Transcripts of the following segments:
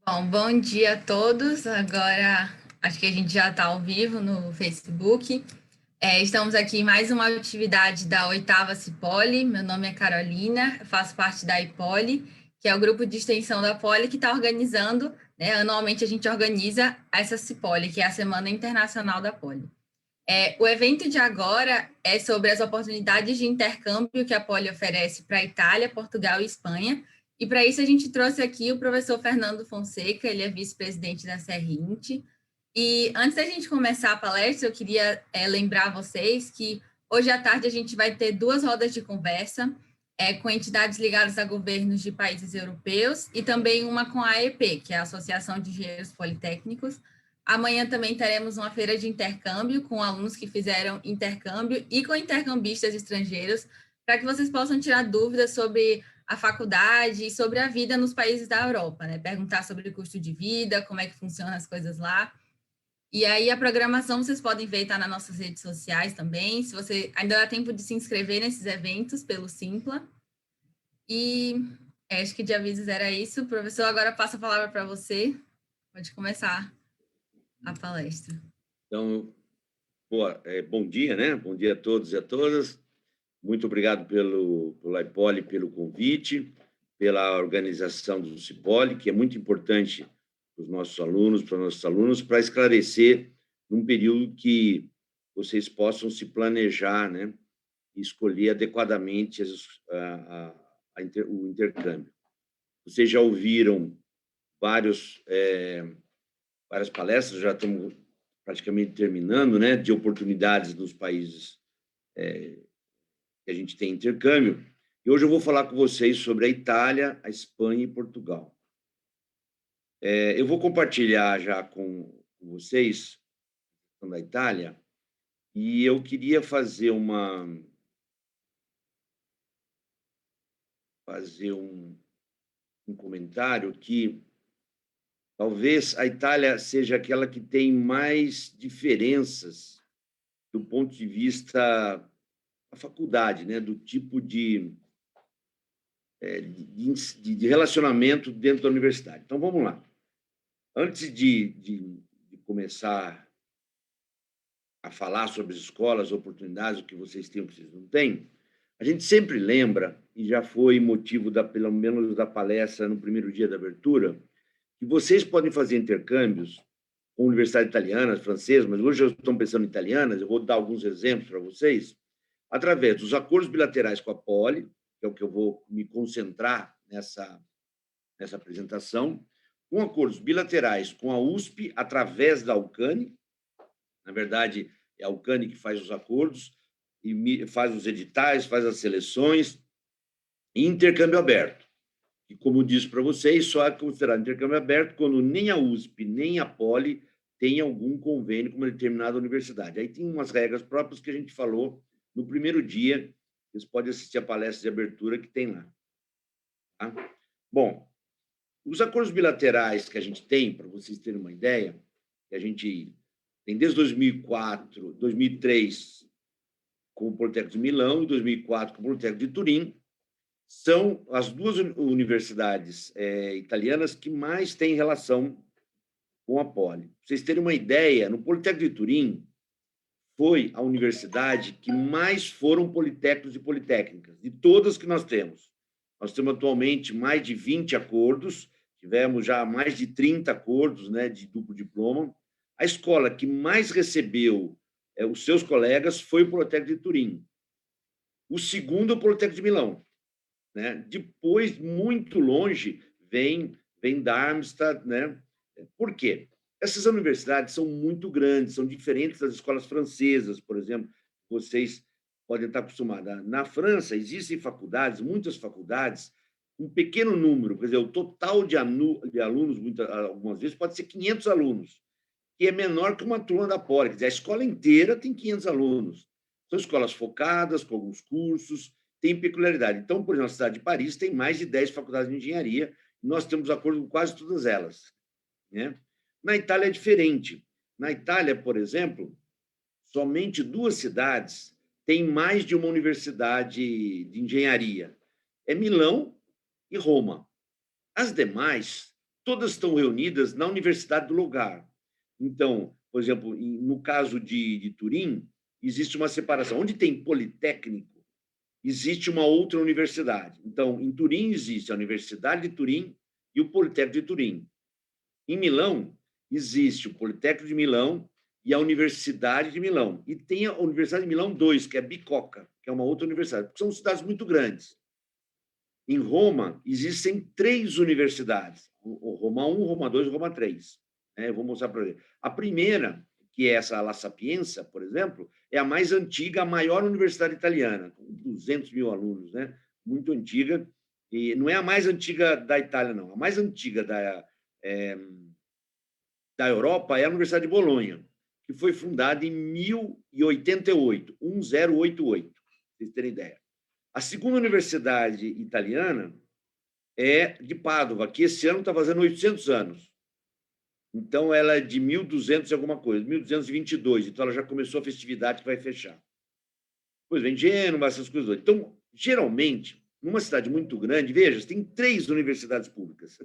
Bom, bom dia a todos. Agora acho que a gente já está ao vivo no Facebook. Estamos aqui em mais uma atividade da oitava Cipoli. Meu nome é Carolina, eu faço parte da IPOLI, que é o grupo de extensão da Poli que está organizando, né? Anualmente a gente organiza essa Cipoli, que é a Semana Internacional da Poli. O evento de agora é sobre as oportunidades de intercâmbio que a Poli oferece para a Itália, Portugal e Espanha. E para isso a gente trouxe aqui o professor Fernando Fonseca, ele é vice-presidente da CRINT. E antes da gente começar a palestra, eu queria lembrar vocês que hoje à tarde a gente vai ter duas rodas de conversa com entidades ligadas a governos de países europeus e também uma com a AEP, que é a Associação de Engenheiros Politécnicos. Amanhã também teremos uma feira de intercâmbio com alunos que fizeram intercâmbio e com intercambistas estrangeiros, para que vocês possam tirar dúvidas sobre a faculdade e sobre a vida nos países da Europa, né? Perguntar sobre o custo de vida, como é que funcionam as coisas lá. E aí a programação vocês podem ver, tá nas nossas redes sociais também. Se você ainda dá tempo de se inscrever nesses eventos pelo Simpla. E acho que de avisos era isso. Professor, agora passo a palavra para você. Pode começar a palestra. Então, bom dia, né? Bom dia a todos e a todas. Muito obrigado pelo IPOLI, pelo convite, pela organização do Cipoli, que é muito importante para os nossos alunos, para os nossos alunos, para esclarecer num período que vocês possam se planejar, né? E escolher adequadamente o intercâmbio. Vocês já ouviram várias palestras, já estamos praticamente terminando, né, de oportunidades nos países que a gente tem intercâmbio. E hoje eu vou falar com vocês sobre a Itália, a Espanha e Portugal. Eu vou compartilhar já com vocês a questão da Itália e eu queria fazer um comentário que talvez a Itália seja aquela que tem mais diferenças do ponto de vista da faculdade, né, do tipo de relacionamento dentro da universidade. Então, vamos lá. Antes de começar a falar sobre as escolas, oportunidades, o que vocês têm, o que vocês não têm, a gente sempre lembra, e já foi motivo, pelo menos, da palestra no primeiro dia da abertura, que vocês podem fazer intercâmbios com universidades italianas, francesas, mas hoje eu estou pensando em italianas, eu vou dar alguns exemplos para vocês, através dos acordos bilaterais com a Poli, que é o que eu vou me concentrar nessa apresentação, com acordos bilaterais com a USP, através da UCANI. Na verdade, é a UCANI que faz os acordos, e faz os editais, faz as seleções, e intercâmbio aberto. E, como disse para vocês, só é considerado intercâmbio aberto quando nem a USP, nem a Poli tem algum convênio com uma determinada universidade. Aí tem umas regras próprias que a gente falou no primeiro dia. Vocês podem assistir a palestra de abertura que tem lá. Tá? Bom, os acordos bilaterais que a gente tem, para vocês terem uma ideia, que a gente tem desde 2004, 2003 com o Politécnico de Milão e 2004 com o Politécnico de Turim, são as duas universidades italianas que mais têm relação com a Poli. Para vocês terem uma ideia, no Politécnico de Turim foi a universidade que mais foram politécnicos e politécnicas, de todas que nós temos. Nós temos atualmente mais de 20 acordos, tivemos já mais de 30 acordos, né, de duplo diploma. A escola que mais recebeu os seus colegas foi o Politécnico de Turim. O segundo é o Politécnico de Milão. Né? Depois, muito longe, vem Darmstadt. Né? Por quê? Essas universidades são muito grandes, são diferentes das escolas francesas, por exemplo, vocês podem estar acostumados. Na França, existem faculdades, muitas faculdades, um pequeno número, quer dizer, o total de alunos, algumas vezes, pode ser 500 alunos, que é menor que uma turma da Poli. Quer dizer, a escola inteira tem 500 alunos. São escolas focadas, com alguns cursos, tem peculiaridade. Então, por exemplo, na cidade de Paris tem mais de 10 faculdades de engenharia, e nós temos acordo com quase todas elas. Né? Na Itália é diferente. Na Itália, por exemplo, somente 2 cidades têm mais de uma universidade de engenharia. É Milão e Roma. As demais todas estão reunidas na Universidade do lugar. Então, por exemplo, no caso de Turim, existe uma separação. Onde tem politécnico, existe uma outra universidade. Então, em Turim existe a Universidade de Turim e o Politécnico de Turim. Em Milão, existe o Politécnico de Milão e a Universidade de Milão. E tem a Universidade de Milão 2, que é Bicocca, que é uma outra universidade, porque são cidades muito grandes. Em Roma, existem 3 universidades, o Roma 1, Roma 2 e Roma 3. Eu vou mostrar para você. A primeira, que é essa La Sapienza, por exemplo, é a mais antiga, a maior universidade italiana, com 200 mil alunos, né? Muito antiga. E não é a mais antiga da Itália, não. A mais antiga da Europa é a Universidade de Bolonha, que foi fundada em 1088, 1088, para vocês terem ideia. A segunda universidade italiana é de Pádua, que esse ano está fazendo 800 anos. Então, ela é de 1200 e alguma coisa, 1222. Então, ela já começou a festividade que vai fechar. Depois vem Gênova, essas coisas. Então, geralmente, numa cidade muito grande, veja, tem 3 universidades públicas.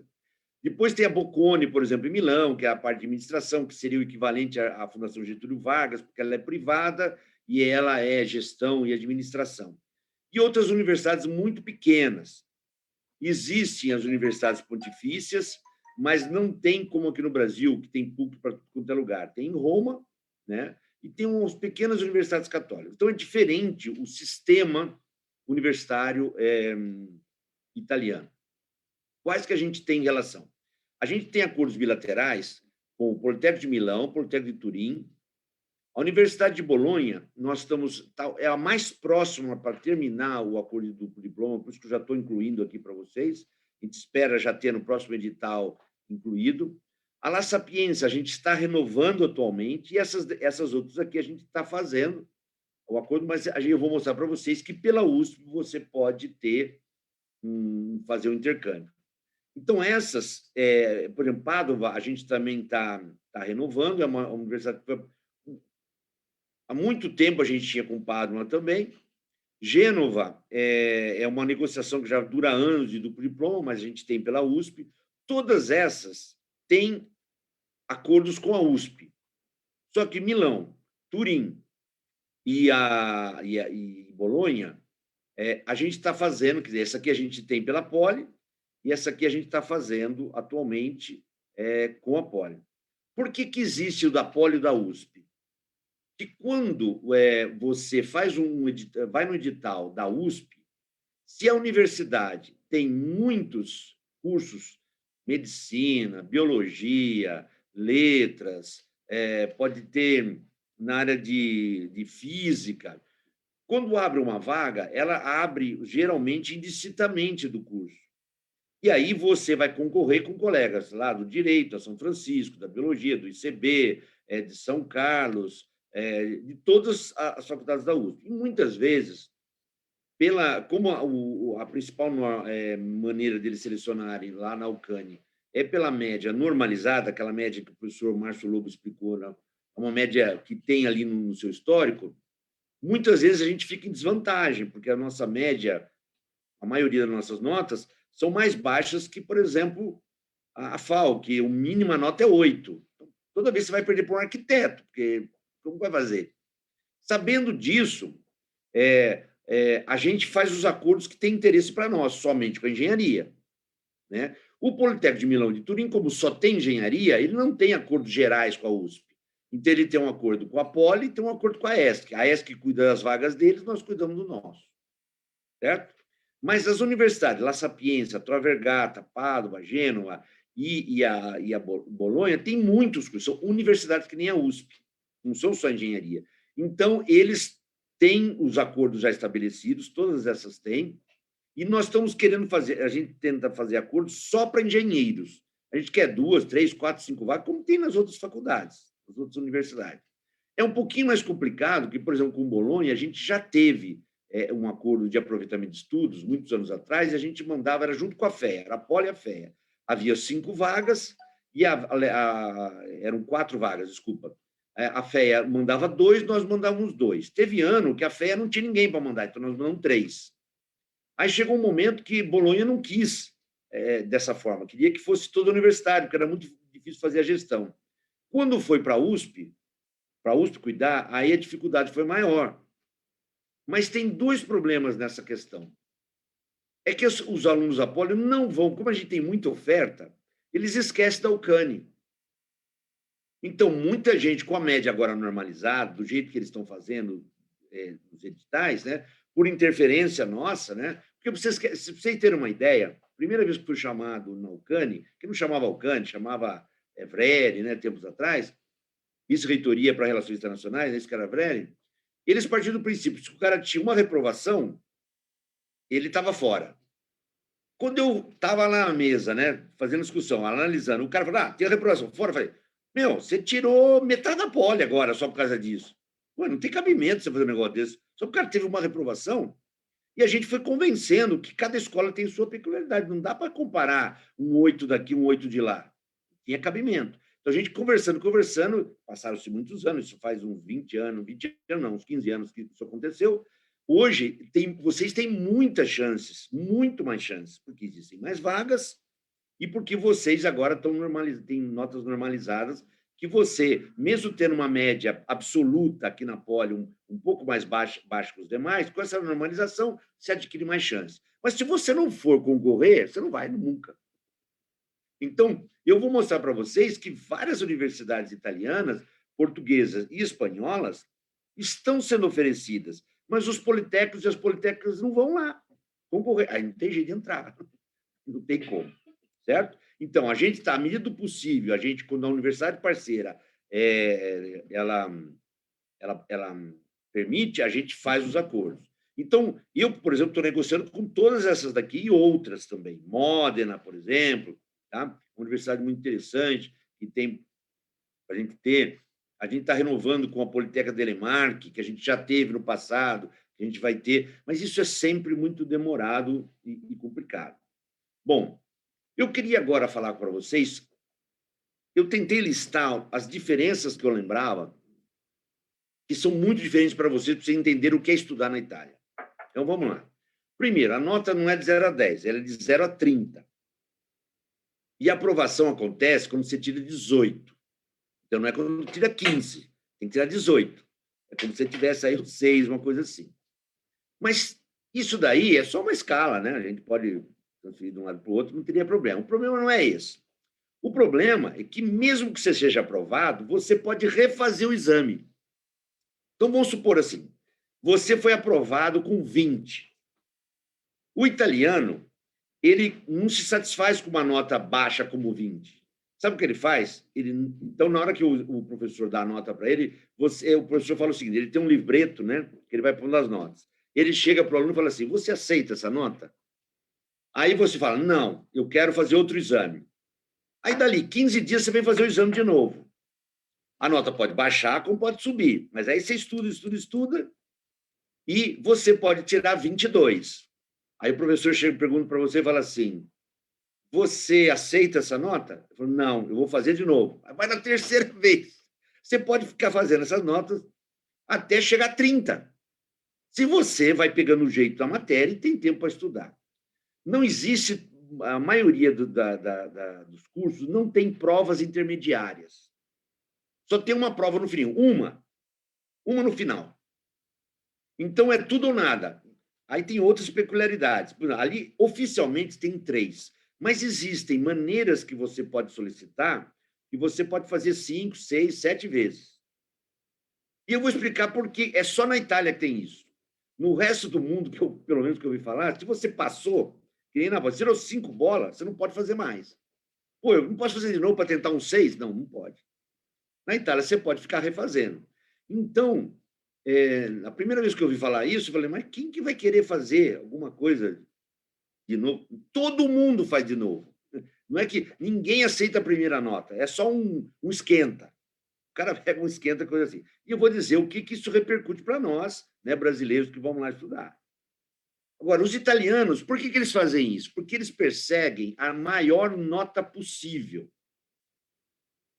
Depois tem a Bocconi, por exemplo, em Milão, que é a parte de administração, que seria o equivalente à Fundação Getúlio Vargas, porque ela é privada e ela é gestão e administração. E outras universidades muito pequenas. Existem as universidades pontifícias, mas não tem como aqui no Brasil, que tem PUC para todo lugar. Tem em Roma, né? E tem umas pequenas universidades católicas. Então, é diferente o sistema universitário italiano. Quais que a gente tem em relação? A gente tem acordos bilaterais com o Politécnico de Milão, o Politécnico de Turim. A Universidade de Bolonha, nós estamos é a mais próxima para terminar o acordo de duplo diploma, por isso que eu já estou incluindo aqui para vocês. A gente espera já ter no próximo edital incluído. A La Sapienza a gente está renovando atualmente, e essas outras aqui a gente está fazendo o acordo, mas eu vou mostrar para vocês que pela USP você pode fazer um intercâmbio. Então, essas, por exemplo, Padova, a gente também está renovando, é uma universidade que há muito tempo a gente tinha com Padova também. Gênova é uma negociação que já dura anos de duplo diploma, mas a gente tem pela USP. Todas essas têm acordos com a USP. Só que Milão, Turim e Bolonha, a gente está fazendo, quer dizer, essa aqui a gente tem pela Poli, e essa aqui a gente está fazendo atualmente com a Poli. Por que existe o da Poli e o da USP? Que quando você vai no edital da USP, se a universidade tem muitos cursos, medicina, biologia, letras, pode ter na área de física, quando abre uma vaga, ela abre geralmente indistintamente do curso. E aí você vai concorrer com colegas lá do Direito, da São Francisco, da Biologia, do ICB, de São Carlos, de todas as faculdades da USP. E muitas vezes, como a principal maneira deles selecionarem lá na UCANI é pela média normalizada, aquela média que o professor Márcio Lobo explicou, né? Uma média que tem ali no seu histórico, muitas vezes a gente fica em desvantagem, porque a nossa média, a maioria das nossas notas, são mais baixas que, por exemplo, a FAO, que a mínima nota é 8. Então, toda vez você vai perder para um arquiteto, porque como vai fazer? Sabendo disso, a gente faz os acordos que têm interesse para nós, somente com a engenharia, né? O Politécnico de Milão de Turim, como só tem engenharia, ele não tem acordos gerais com a USP. Então, ele tem um acordo com a Poli e tem um acordo com a ESC. A ESC cuida das vagas deles, nós cuidamos do nosso. Certo? Mas as universidades, La Sapienza, Tor Vergata, Padova, Gênova e a Bolonha, tem muitos cursos, são universidades que nem a USP, não são só engenharia. Então, eles têm os acordos já estabelecidos, todas essas têm, e nós estamos querendo fazer, a gente tenta fazer acordos só para engenheiros. A gente quer 2, 3, 4, 5 vagas, como tem nas outras faculdades, nas outras universidades. É um pouquinho mais complicado que, por exemplo, com Bolonha, a gente já teve um acordo de aproveitamento de estudos, muitos anos atrás, e a gente mandava, era junto com a FEA, era a Poli e a FEA. Havia 5 vagas, e eram 4 vagas, desculpa. A FEA mandava 2, nós mandávamos 2. Teve ano que a FEA não tinha ninguém para mandar, então nós mandamos 3. Aí chegou um momento que Bolonha não quis dessa forma, queria que fosse todo universitário, porque era muito difícil fazer a gestão. Quando foi para a USP cuidar, aí a dificuldade foi maior. Mas tem dois problemas nessa questão. É que os alunos da Poli não vão, como a gente tem muita oferta, eles esquecem da UCANI. Então, muita gente com a média agora normalizada, do jeito que eles estão fazendo nos editais, né, por interferência nossa, né, porque se vocês terem uma ideia, a primeira vez que fui chamado na UCANI, que não chamava UCANI, chamava VRERE, né, tempos atrás, Vice-Reitoria para Relações Internacionais, esse que era VRERE, eles partiram do princípio, se o cara tinha uma reprovação, ele estava fora. Quando eu estava lá na mesa, né, fazendo discussão, analisando, o cara falou, tem a reprovação, fora, eu falei, você tirou metade da Poli agora só por causa disso. Ué, não tem cabimento você fazer um negócio desse. Só porque o cara teve uma reprovação e a gente foi convencendo que cada escola tem sua peculiaridade. Não dá para comparar um 8 daqui, um 8 de lá. Tinha cabimento. Então, a gente conversando, passaram-se muitos anos, isso faz uns 20 anos não, uns 15 anos que isso aconteceu. Hoje, vocês têm muitas chances, muito mais chances, porque existem mais vagas e porque vocês agora têm notas normalizadas, que você, mesmo tendo uma média absoluta aqui na Poli, um pouco mais baixa que os demais, com essa normalização, você adquire mais chance. Mas se você não for concorrer, você não vai nunca. Então, eu vou mostrar para vocês que várias universidades italianas, portuguesas e espanholas estão sendo oferecidas, mas os politécnicos e as politécnicas não vão lá concorrer. Aí não tem jeito de entrar, não tem como. Certo? Então, a gente está, à medida do possível, a gente, quando a universidade parceira ela permite, a gente faz os acordos. Então, eu, por exemplo, estou negociando com todas essas daqui e outras também. Módena, por exemplo, tá? Uma universidade muito interessante, que tem para a gente ter. A gente está renovando com a Politeca Telemark, que a gente já teve no passado, que a gente vai ter, mas isso é sempre muito demorado e complicado. Bom, eu queria agora falar para vocês, eu tentei listar as diferenças que eu lembrava, que são muito diferentes para vocês entenderem o que é estudar na Itália. Então, vamos lá. Primeiro, a nota não é de 0 a 10, ela é de 0 a 30. E a aprovação acontece quando você tira 18. Então, não é quando tira 15, tem que tirar 18. É como se você tivesse aí um 6, uma coisa assim. Mas isso daí é só uma escala, né? A gente pode transferir de um lado para o outro, não teria problema. O problema não é esse. O problema é que, mesmo que você seja aprovado, você pode refazer o exame. Então, vamos supor assim, você foi aprovado com 20. O italiano, ele não se satisfaz com uma nota baixa como 20. Sabe o que ele faz? Então, na hora que o professor dá a nota para ele, o professor fala o seguinte, ele tem um livreto, né, que ele vai pondo as notas. Ele chega para o aluno e fala assim, você aceita essa nota? Aí você fala, não, eu quero fazer outro exame. Aí, dali 15 dias, você vem fazer o exame de novo. A nota pode baixar, como pode subir. Mas aí você estuda, e você pode tirar 22. Aí o professor chega e pergunta para você e fala assim, você aceita essa nota? Eu falo, não, eu vou fazer de novo. Vai na terceira vez. Você pode ficar fazendo essas notas até chegar a 30. Se você vai pegando o jeito da matéria e tem tempo para estudar. Não existe, a maioria dos cursos não tem provas intermediárias. Só tem uma prova no final, uma no final. Então, é tudo ou nada. Aí tem outras peculiaridades. Ali, oficialmente, tem 3. Mas existem maneiras que você pode solicitar e você pode fazer 5, 6, 7 vezes. E eu vou explicar por que é só na Itália que tem isso. No resto do mundo, pelo menos que eu ouvi falar, se você passou, que nem na bola, você tirou 5 bolas, você não pode fazer mais. Pô, eu não posso fazer de novo para tentar um 6? Não, não pode. Na Itália, você pode ficar refazendo. Então, a primeira vez que eu ouvi falar isso, eu falei, mas quem que vai querer fazer alguma coisa de novo? Todo mundo faz de novo. Não é que ninguém aceita a primeira nota, é só um esquenta. O cara pega um esquenta, coisa assim. E eu vou dizer o que isso repercute para nós, né, brasileiros que vamos lá estudar. Agora, os italianos, por que eles fazem isso? Porque eles perseguem a maior nota possível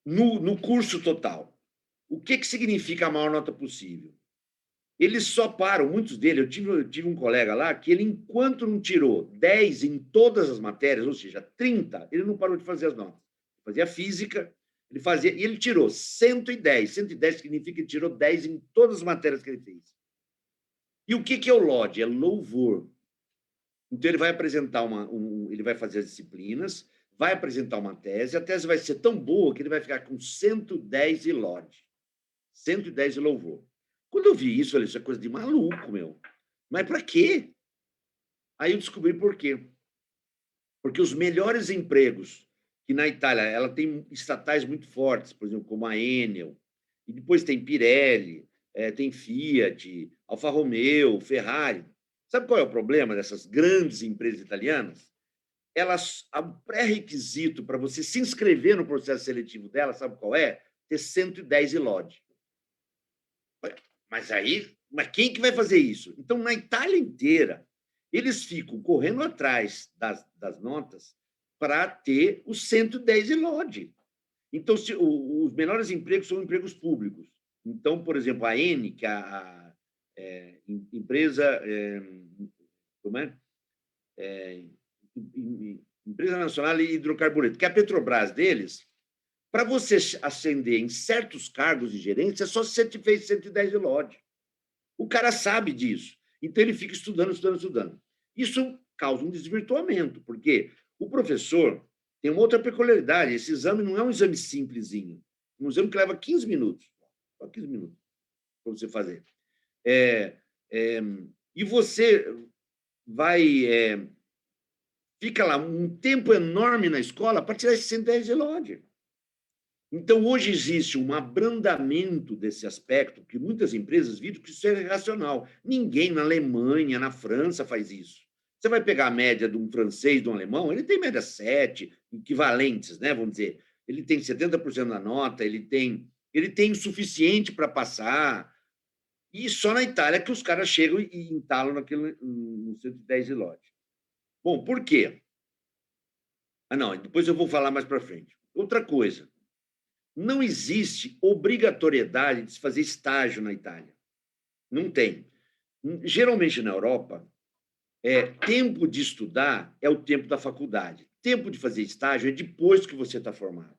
no curso total. O que significa a maior nota possível? Eles só param, muitos deles, eu tive um colega lá que ele, enquanto não tirou 10 em todas as matérias, ou seja, 30, ele não parou de fazer as notas. Fazia física, ele fazia, e ele tirou 110. 110 significa que ele tirou 10 em todas as matérias que ele fez. E o que é o LOD? É louvor. Então, ele vai apresentar ele vai fazer as disciplinas, vai apresentar uma tese, a tese vai ser tão boa que ele vai ficar com 110 de LOD. 110 de louvor. Quando eu vi isso, eu falei, isso é coisa de maluco, meu. Mas para quê? Aí eu descobri por quê. Porque os melhores empregos, que na Itália ela tem estatais muito fortes, por exemplo, como a Enel, e depois tem Pirelli, tem Fiat, Alfa Romeo, Ferrari. Sabe qual é o problema dessas grandes empresas italianas? O pré-requisito para você se inscrever no processo seletivo dela, sabe qual é? Ter 110 de LOD. Mas quem que vai fazer isso? Então, na Itália inteira, eles ficam correndo atrás das notas para ter os 110 de LOD. Então, os melhores empregos são empregos públicos. Então, por exemplo, a Eni, que é a empresa... como é? Empresa Nacional de Hidrocarburetos, que é a Petrobras deles, para você ascender em certos cargos de gerência, é só se você fez 110 de LOD. O cara sabe disso. Então, ele fica estudando, estudando, estudando. Isso causa um desvirtuamento, porque o professor tem uma outra peculiaridade. Esse exame não é um exame simplesinho. Um exame que leva 15 minutos. Só 15 minutos para você fazer. E você fica lá um tempo enorme na escola para tirar esse 110 de LOD. Então, hoje existe um abrandamento desse aspecto, que muitas empresas viram que isso é irracional. Ninguém na Alemanha, na França faz isso. Você vai pegar a média de um francês, de um alemão, ele tem média 7, equivalentes, né, vamos dizer. Ele tem 70% da nota, ele tem o suficiente para passar. E só na Itália que os caras chegam e entalam no 110 de LOD. Bom, por quê? Não, depois eu vou falar mais para frente. Outra coisa. Não existe obrigatoriedade de se fazer estágio na Itália. Não tem. Geralmente, na Europa, tempo de estudar é o tempo da faculdade. Tempo de fazer estágio é depois que você está formado.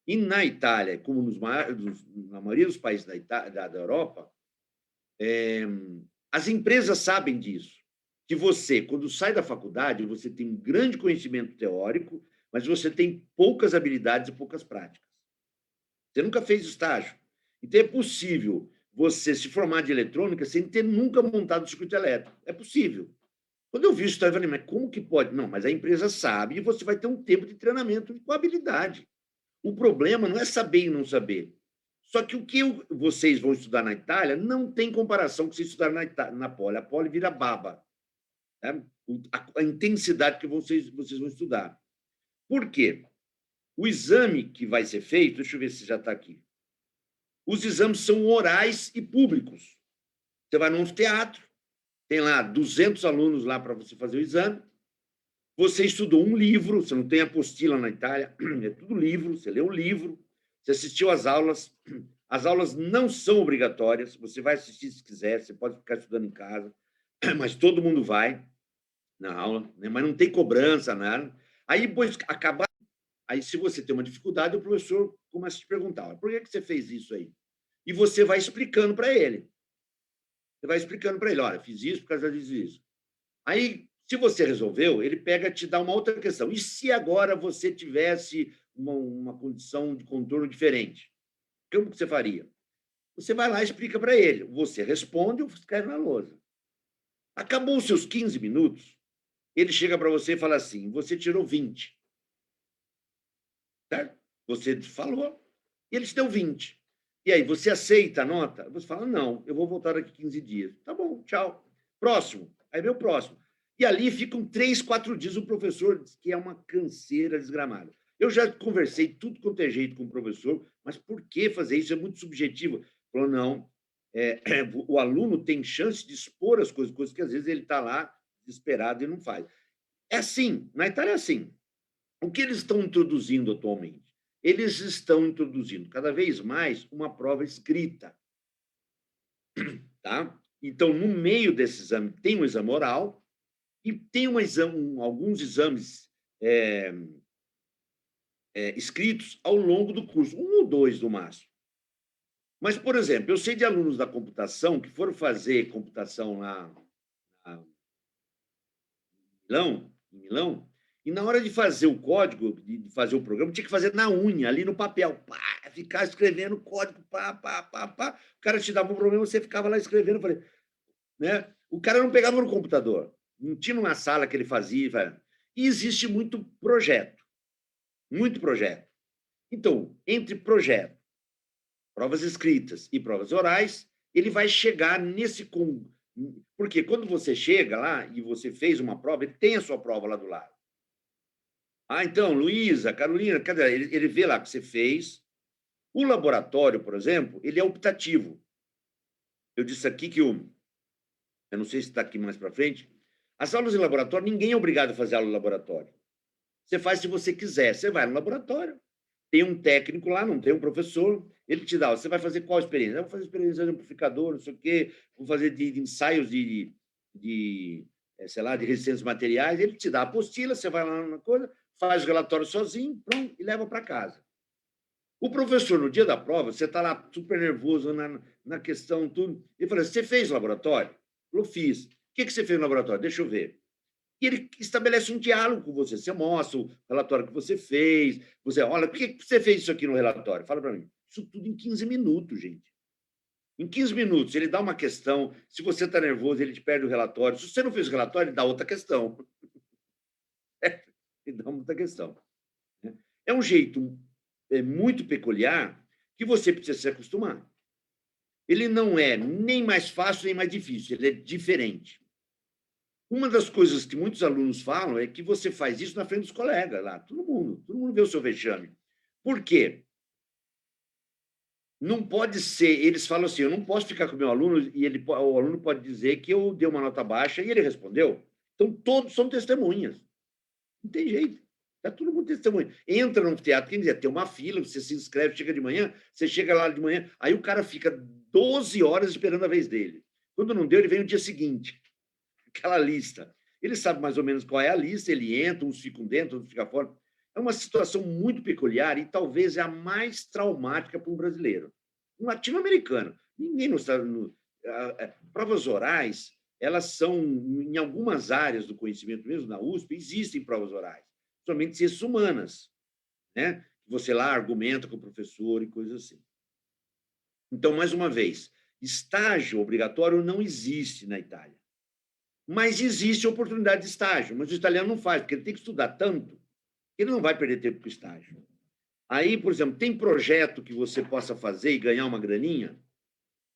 E na Itália, como na maioria dos países da Europa, as empresas sabem disso. Que você, quando sai da faculdade, você tem um grande conhecimento teórico, mas você tem poucas habilidades e poucas práticas. Você nunca fez estágio. Então, é possível você se formar de eletrônica sem ter nunca montado o circuito elétrico. É possível. Quando eu vi isso, eu falei, mas como que pode? Não, mas a empresa sabe e você vai ter um tempo de treinamento com habilidade. O problema não é saber e não saber. Só que o que vocês vão estudar na Itália não tem comparação com vocês estudarem na Poli. A Poli vira baba. Né? A intensidade que vocês vão estudar. Por quê? O exame que vai ser feito, deixa eu ver se já está aqui. Os exames são orais e públicos. Você vai num teatro, tem lá 200 alunos lá para você fazer o exame. Você estudou um livro, você não tem apostila na Itália, é tudo livro, você leu um livro, você assistiu às aulas. As aulas não são obrigatórias, você vai assistir se quiser, você pode ficar estudando em casa, mas todo mundo vai na aula, né? Mas não tem cobrança, nada. Aí, depois, acabar. Aí, se você tem uma dificuldade, o professor começa a te perguntar, por que você fez isso aí? E você vai explicando para ele. Você vai explicando para ele, olha, fiz isso por causa disso. Aí, se você resolveu, ele pega e te dá uma outra questão. E se agora você tivesse uma condição de contorno diferente? Como que você faria? Você vai lá e explica para ele. Você responde ou escreve na lousa. Acabou os seus 15 minutos, ele chega para você e fala assim, você tirou 20. Certo? Você falou e ele te deu 20. E aí, você aceita a nota? Você fala, não, eu vou voltar daqui 15 dias. Tá bom, tchau. Próximo. Aí vem o próximo. E ali ficam 3, 4 dias. O professor diz que é uma canseira desgramada. Eu já conversei tudo quanto é jeito com o professor, mas por que fazer isso? É muito subjetivo. Falou, não, o aluno tem chance de expor as coisas que às vezes ele está lá desesperado e não faz. É assim, na Itália é assim. O que eles estão introduzindo atualmente? Eles estão introduzindo cada vez mais uma prova escrita. Tá? Então, no meio desse exame, tem um exame oral e tem alguns exames escritos ao longo do curso, um ou dois no máximo. Mas, por exemplo, eu sei de alunos da computação que foram fazer computação lá em Milão, e na hora de fazer o código, de fazer o programa, tinha que fazer na unha, ali no papel. Pá, ficar escrevendo código, pá, pá, pá, pá. O cara te dava um problema, você ficava lá escrevendo. Eu falei, né? O cara não pegava no computador. Não tinha uma sala que ele fazia. E existe muito projeto. Muito projeto. Então, entre projeto, provas escritas e provas orais, ele vai chegar nesse. Porque quando você chega lá e você fez uma prova, ele tem a sua prova lá do lado. Ah, então, Luísa, Carolina, cadê? Ele vê lá que você fez. O laboratório, por exemplo, ele é optativo. Eu disse aqui que eu não sei se está aqui mais para frente, as aulas em laboratório, ninguém é obrigado a fazer aula em laboratório. Você faz se você quiser. Você vai no laboratório, tem um técnico lá, não tem um professor, ele te dá, você vai fazer qual experiência? Eu vou fazer experiência de amplificador, não sei o quê, vou fazer de ensaios sei lá, de resistências materiais, ele te dá a apostila, você vai lá na coisa, faz o relatório sozinho, pronto, e leva para casa. O professor, no dia da prova, você está lá super nervoso na questão, tudo, ele fala, você fez o laboratório? Eu fiz. O que você fez no laboratório? Deixa eu ver. E ele estabelece um diálogo com você. Você mostra o relatório que você fez. Você, olha, por que você fez isso aqui no relatório? Fala para mim. Isso tudo em 15 minutos, gente. Em 15 minutos, ele dá uma questão. Se você está nervoso, ele te perde o relatório. Se você não fez o relatório, ele dá outra questão. Ele dá outra questão. É um jeito muito peculiar que você precisa se acostumar. Ele não é nem mais fácil nem mais difícil, ele é diferente. Uma das coisas que muitos alunos falam é que você faz isso na frente dos colegas lá, todo mundo vê o seu vexame. Por quê? Não pode ser, eles falam assim, eu não posso ficar com o meu aluno e o aluno pode dizer que eu dei uma nota baixa e ele respondeu. Então, todos são testemunhas. Não tem jeito. Está todo mundo testemunha. Entra no teatro, quem dizer, tem uma fila, você se inscreve, chega de manhã, você chega lá de manhã, aí o cara fica 12 horas esperando a vez dele. Quando não deu, ele vem no dia seguinte. Aquela lista. Ele sabe mais ou menos qual é a lista, ele entra, uns ficam dentro, outros ficam fora. É uma situação muito peculiar e talvez é a mais traumática para um brasileiro. Um latino-americano. Ninguém nos provas orais, elas são, em algumas áreas do conhecimento, mesmo na USP, existem provas orais, somente ciências humanas, né? Você lá argumenta com o professor e coisas assim. Então, mais uma vez, estágio obrigatório não existe na Itália. Mas existe oportunidade de estágio, mas o italiano não faz, porque ele tem que estudar tanto que ele não vai perder tempo com o estágio. Aí, por exemplo, tem projeto que você possa fazer e ganhar uma graninha?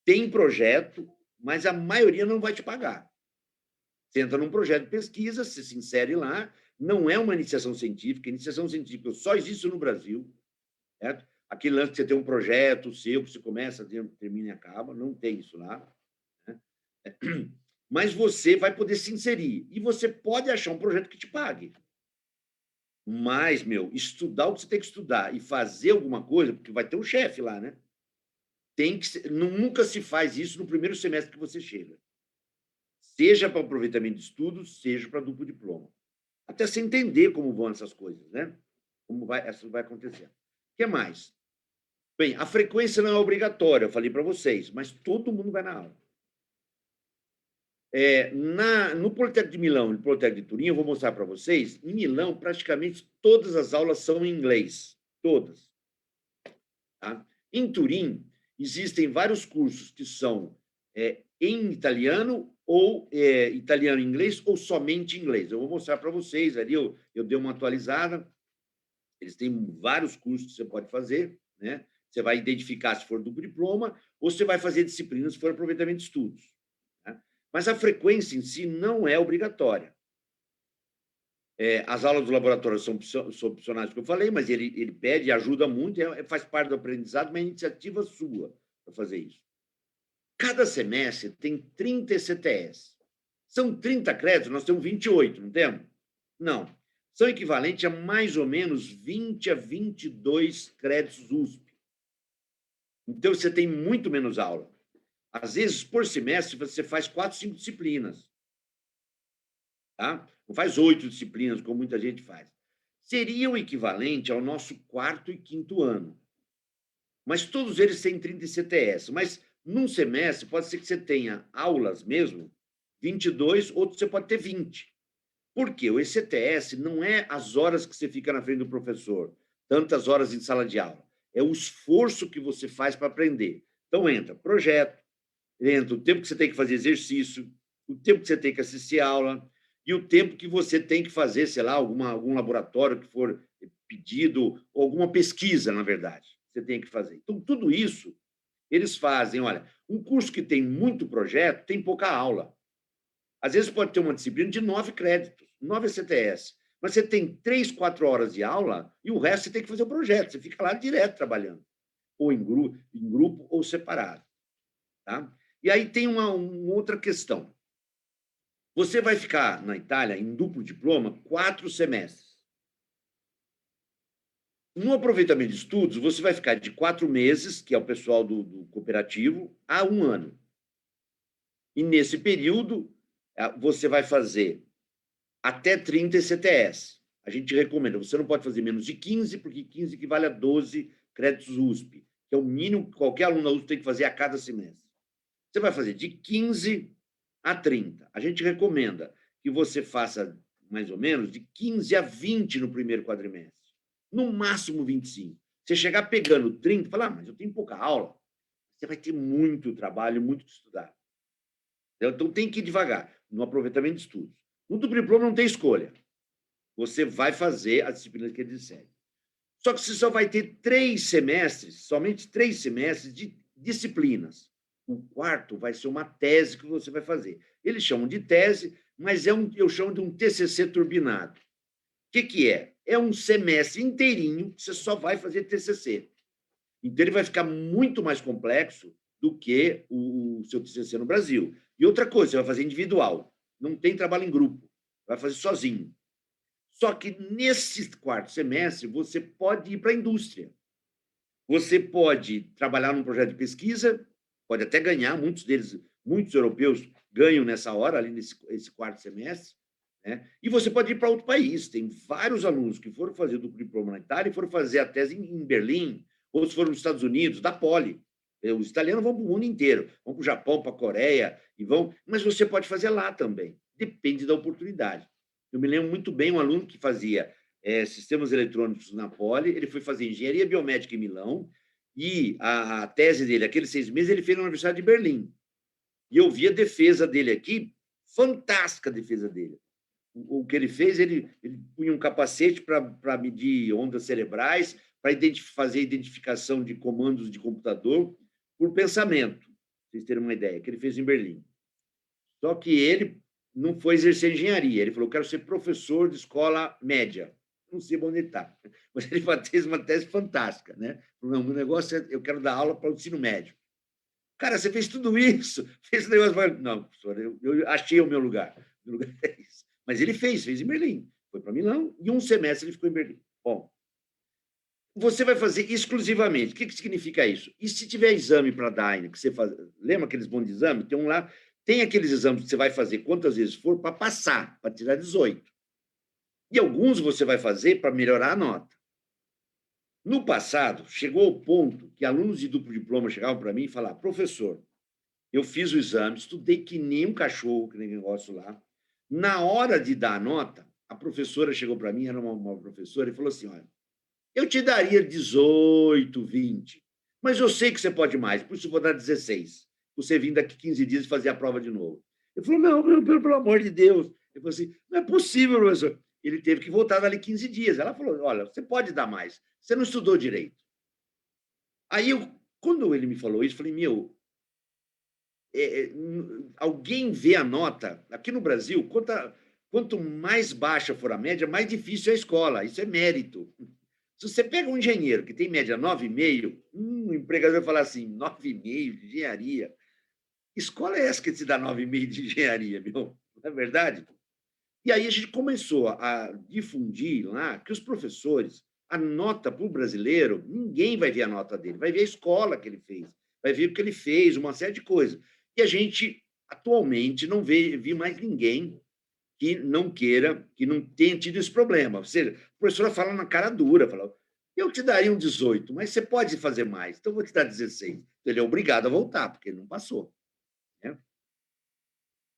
Tem projeto, mas a maioria não vai te pagar. Você entra num projeto de pesquisa, você se insere lá, não é uma iniciação científica, iniciação científica só existe no Brasil, certo? Aquele lance que você tem um projeto seu, que você começa, termina e acaba, não tem isso lá. Né? Mas você vai poder se inserir. E você pode achar um projeto que te pague. Mas, estudar o que você tem que estudar e fazer alguma coisa, porque vai ter um chefe lá, né? Tem que ser, nunca se faz isso no primeiro semestre que você chega. Seja para aproveitamento de estudos, seja para duplo diploma. Até você entender como vão essas coisas, né? Isso vai acontecer. O que mais? Bem, a frequência não é obrigatória, eu falei para vocês, mas todo mundo vai na aula. No Politécnico de Milão e no Politécnico de Turim, eu vou mostrar para vocês, em Milão, praticamente todas as aulas são em inglês. Todas. Tá? Em Turim, existem vários cursos que são em italiano, ou italiano e inglês, ou somente inglês. Eu vou mostrar para vocês ali, eu dei uma atualizada. Eles têm vários cursos que você pode fazer, né? Você vai identificar se for duplo diploma, ou você vai fazer disciplinas se for aproveitamento de estudos. Mas a frequência em si não é obrigatória. As aulas do laboratório são opcionais, que eu falei, mas ele pede e ajuda muito, faz parte do aprendizado, uma iniciativa sua para fazer isso. Cada semestre tem 30 ECTS. São 30 créditos, nós temos 28, não temos? Não. São equivalentes a mais ou menos 20 a 22 créditos USP. Então, você tem muito menos aula. Às vezes, por semestre, você faz 4, 5 disciplinas. Tá? Não faz 8 disciplinas, como muita gente faz. Seria o equivalente ao nosso 4º e 5º ano. Mas todos eles têm 30 ECTS. Mas, num semestre, pode ser que você tenha aulas mesmo, 22, outros você pode ter 20. Por quê? O ECTS não é as horas que você fica na frente do professor, tantas horas em sala de aula. É o esforço que você faz para aprender. Então, entra projeto, entra o tempo que você tem que fazer exercício, o tempo que você tem que assistir aula e o tempo que você tem que fazer, sei lá, algum laboratório que for pedido, ou alguma pesquisa, na verdade, você tem que fazer. Então, tudo isso eles fazem. Olha, um curso que tem muito projeto tem pouca aula. Às vezes pode ter uma disciplina de 9 créditos, 9 CTS, mas você tem 3, 4 horas de aula e o resto você tem que fazer o projeto. Você fica lá direto trabalhando, ou em grupo ou separado. Tá? E aí tem uma outra questão. Você vai ficar na Itália, em duplo diploma, 4 semestres. No aproveitamento de estudos, você vai ficar de 4 meses, que é o pessoal do cooperativo, a 1 ano. E nesse período, você vai fazer até 30 ECTS. A gente recomenda, você não pode fazer menos de 15, porque 15 equivale a 12 créditos USP, que é o mínimo que qualquer aluno da USP tem que fazer a cada semestre. Você vai fazer de 15 a 30. A gente recomenda que você faça mais ou menos de 15 a 20 no primeiro quadrimestre. No máximo 25. Você chegar pegando 30 e falar, mas eu tenho pouca aula. Você vai ter muito trabalho, muito que estudar. Então, tem que ir devagar no aproveitamento de estudos. No duplo diploma não tem escolha. Você vai fazer as disciplinas que eles disserem. Só que você só vai ter 3 semestres, somente 3 semestres de disciplinas. O 4º vai ser uma tese que você vai fazer. Eles chamam de tese, mas eu chamo de um TCC turbinado. O que é? É um semestre inteirinho que você só vai fazer TCC. Então, ele vai ficar muito mais complexo do que o seu TCC no Brasil. E outra coisa, você vai fazer individual. Não tem trabalho em grupo. Vai fazer sozinho. Só que nesse 4º semestre, você pode ir para a indústria. Você pode trabalhar num projeto de pesquisa, pode até ganhar, muitos europeus ganham nessa hora, ali nesse 4º semestre, né? E você pode ir para outro país. Tem vários alunos que foram fazer duplo diploma na Itália e foram fazer a tese em Berlim, outros foram nos Estados Unidos, da Poli. Os italianos vão para o mundo inteiro, vão para o Japão, para a Coreia, mas você pode fazer lá também. Depende da oportunidade. Eu me lembro muito bem um aluno que fazia sistemas eletrônicos na Poli, ele foi fazer engenharia biomédica em Milão, e a tese dele, aqueles 6 meses, ele fez na Universidade de Berlim. E eu vi a defesa dele aqui, fantástica a defesa dele. O que ele fez, ele punha um capacete para medir ondas cerebrais, para fazer identificação de comandos de computador por pensamento, para vocês terem uma ideia, que ele fez em Berlim. Só que ele não foi exercer engenharia, ele falou, quero ser professor de escola média. Não sei onde ele está, mas ele fez uma tese fantástica, né? O meu negócio é, eu quero dar aula para o ensino médio. Cara, você fez tudo isso, fez esse negócio. Não, professor, eu achei o meu lugar. O meu lugar é isso. Mas ele fez em Berlim. Foi para Milão e um semestre ele ficou em Berlim. Bom, você vai fazer exclusivamente. O que significa isso? E se tiver exame para dar ainda, que você faz, lembra aqueles bons de exame? Tem um lá, tem aqueles exames que você vai fazer quantas vezes for para passar, para tirar 18. E alguns você vai fazer para melhorar a nota. No passado, chegou ao ponto que alunos de duplo diploma chegavam para mim e falavam, professor, eu fiz o exame, estudei que nem um cachorro, que nem negócio lá. Na hora de dar a nota, a professora chegou para mim, era uma professora, e falou assim, olha, eu te daria 18, 20, mas eu sei que você pode mais, por isso eu vou dar 16. Você vir daqui 15 dias e fazer a prova de novo. Eu falei, não, pelo amor de Deus. Ele falou assim, não é possível, professor. Ele teve que voltar dali 15 dias. Ela falou, olha, você pode dar mais, você não estudou direito. Aí, quando ele me falou isso, eu falei, meu, alguém vê a nota, aqui no Brasil, quanto mais baixa for a média, mais difícil é a escola, isso é mérito. Se você pega um engenheiro que tem média 9,5, o empregador vai falar assim, 9,5 de engenharia. Escola é essa que te dá 9,5 de engenharia, meu? Não é verdade? E aí a gente começou a difundir lá que os professores, a nota para o brasileiro, ninguém vai ver a nota dele, vai ver a escola que ele fez, vai ver o que ele fez, uma série de coisas. E a gente, atualmente, não vê mais ninguém que não queira, que não tenha tido esse problema. Ou seja, a professora fala na cara dura, fala, eu te daria um 18, mas você pode fazer mais, então eu vou te dar 16. Ele é obrigado a voltar, porque ele não passou. Né?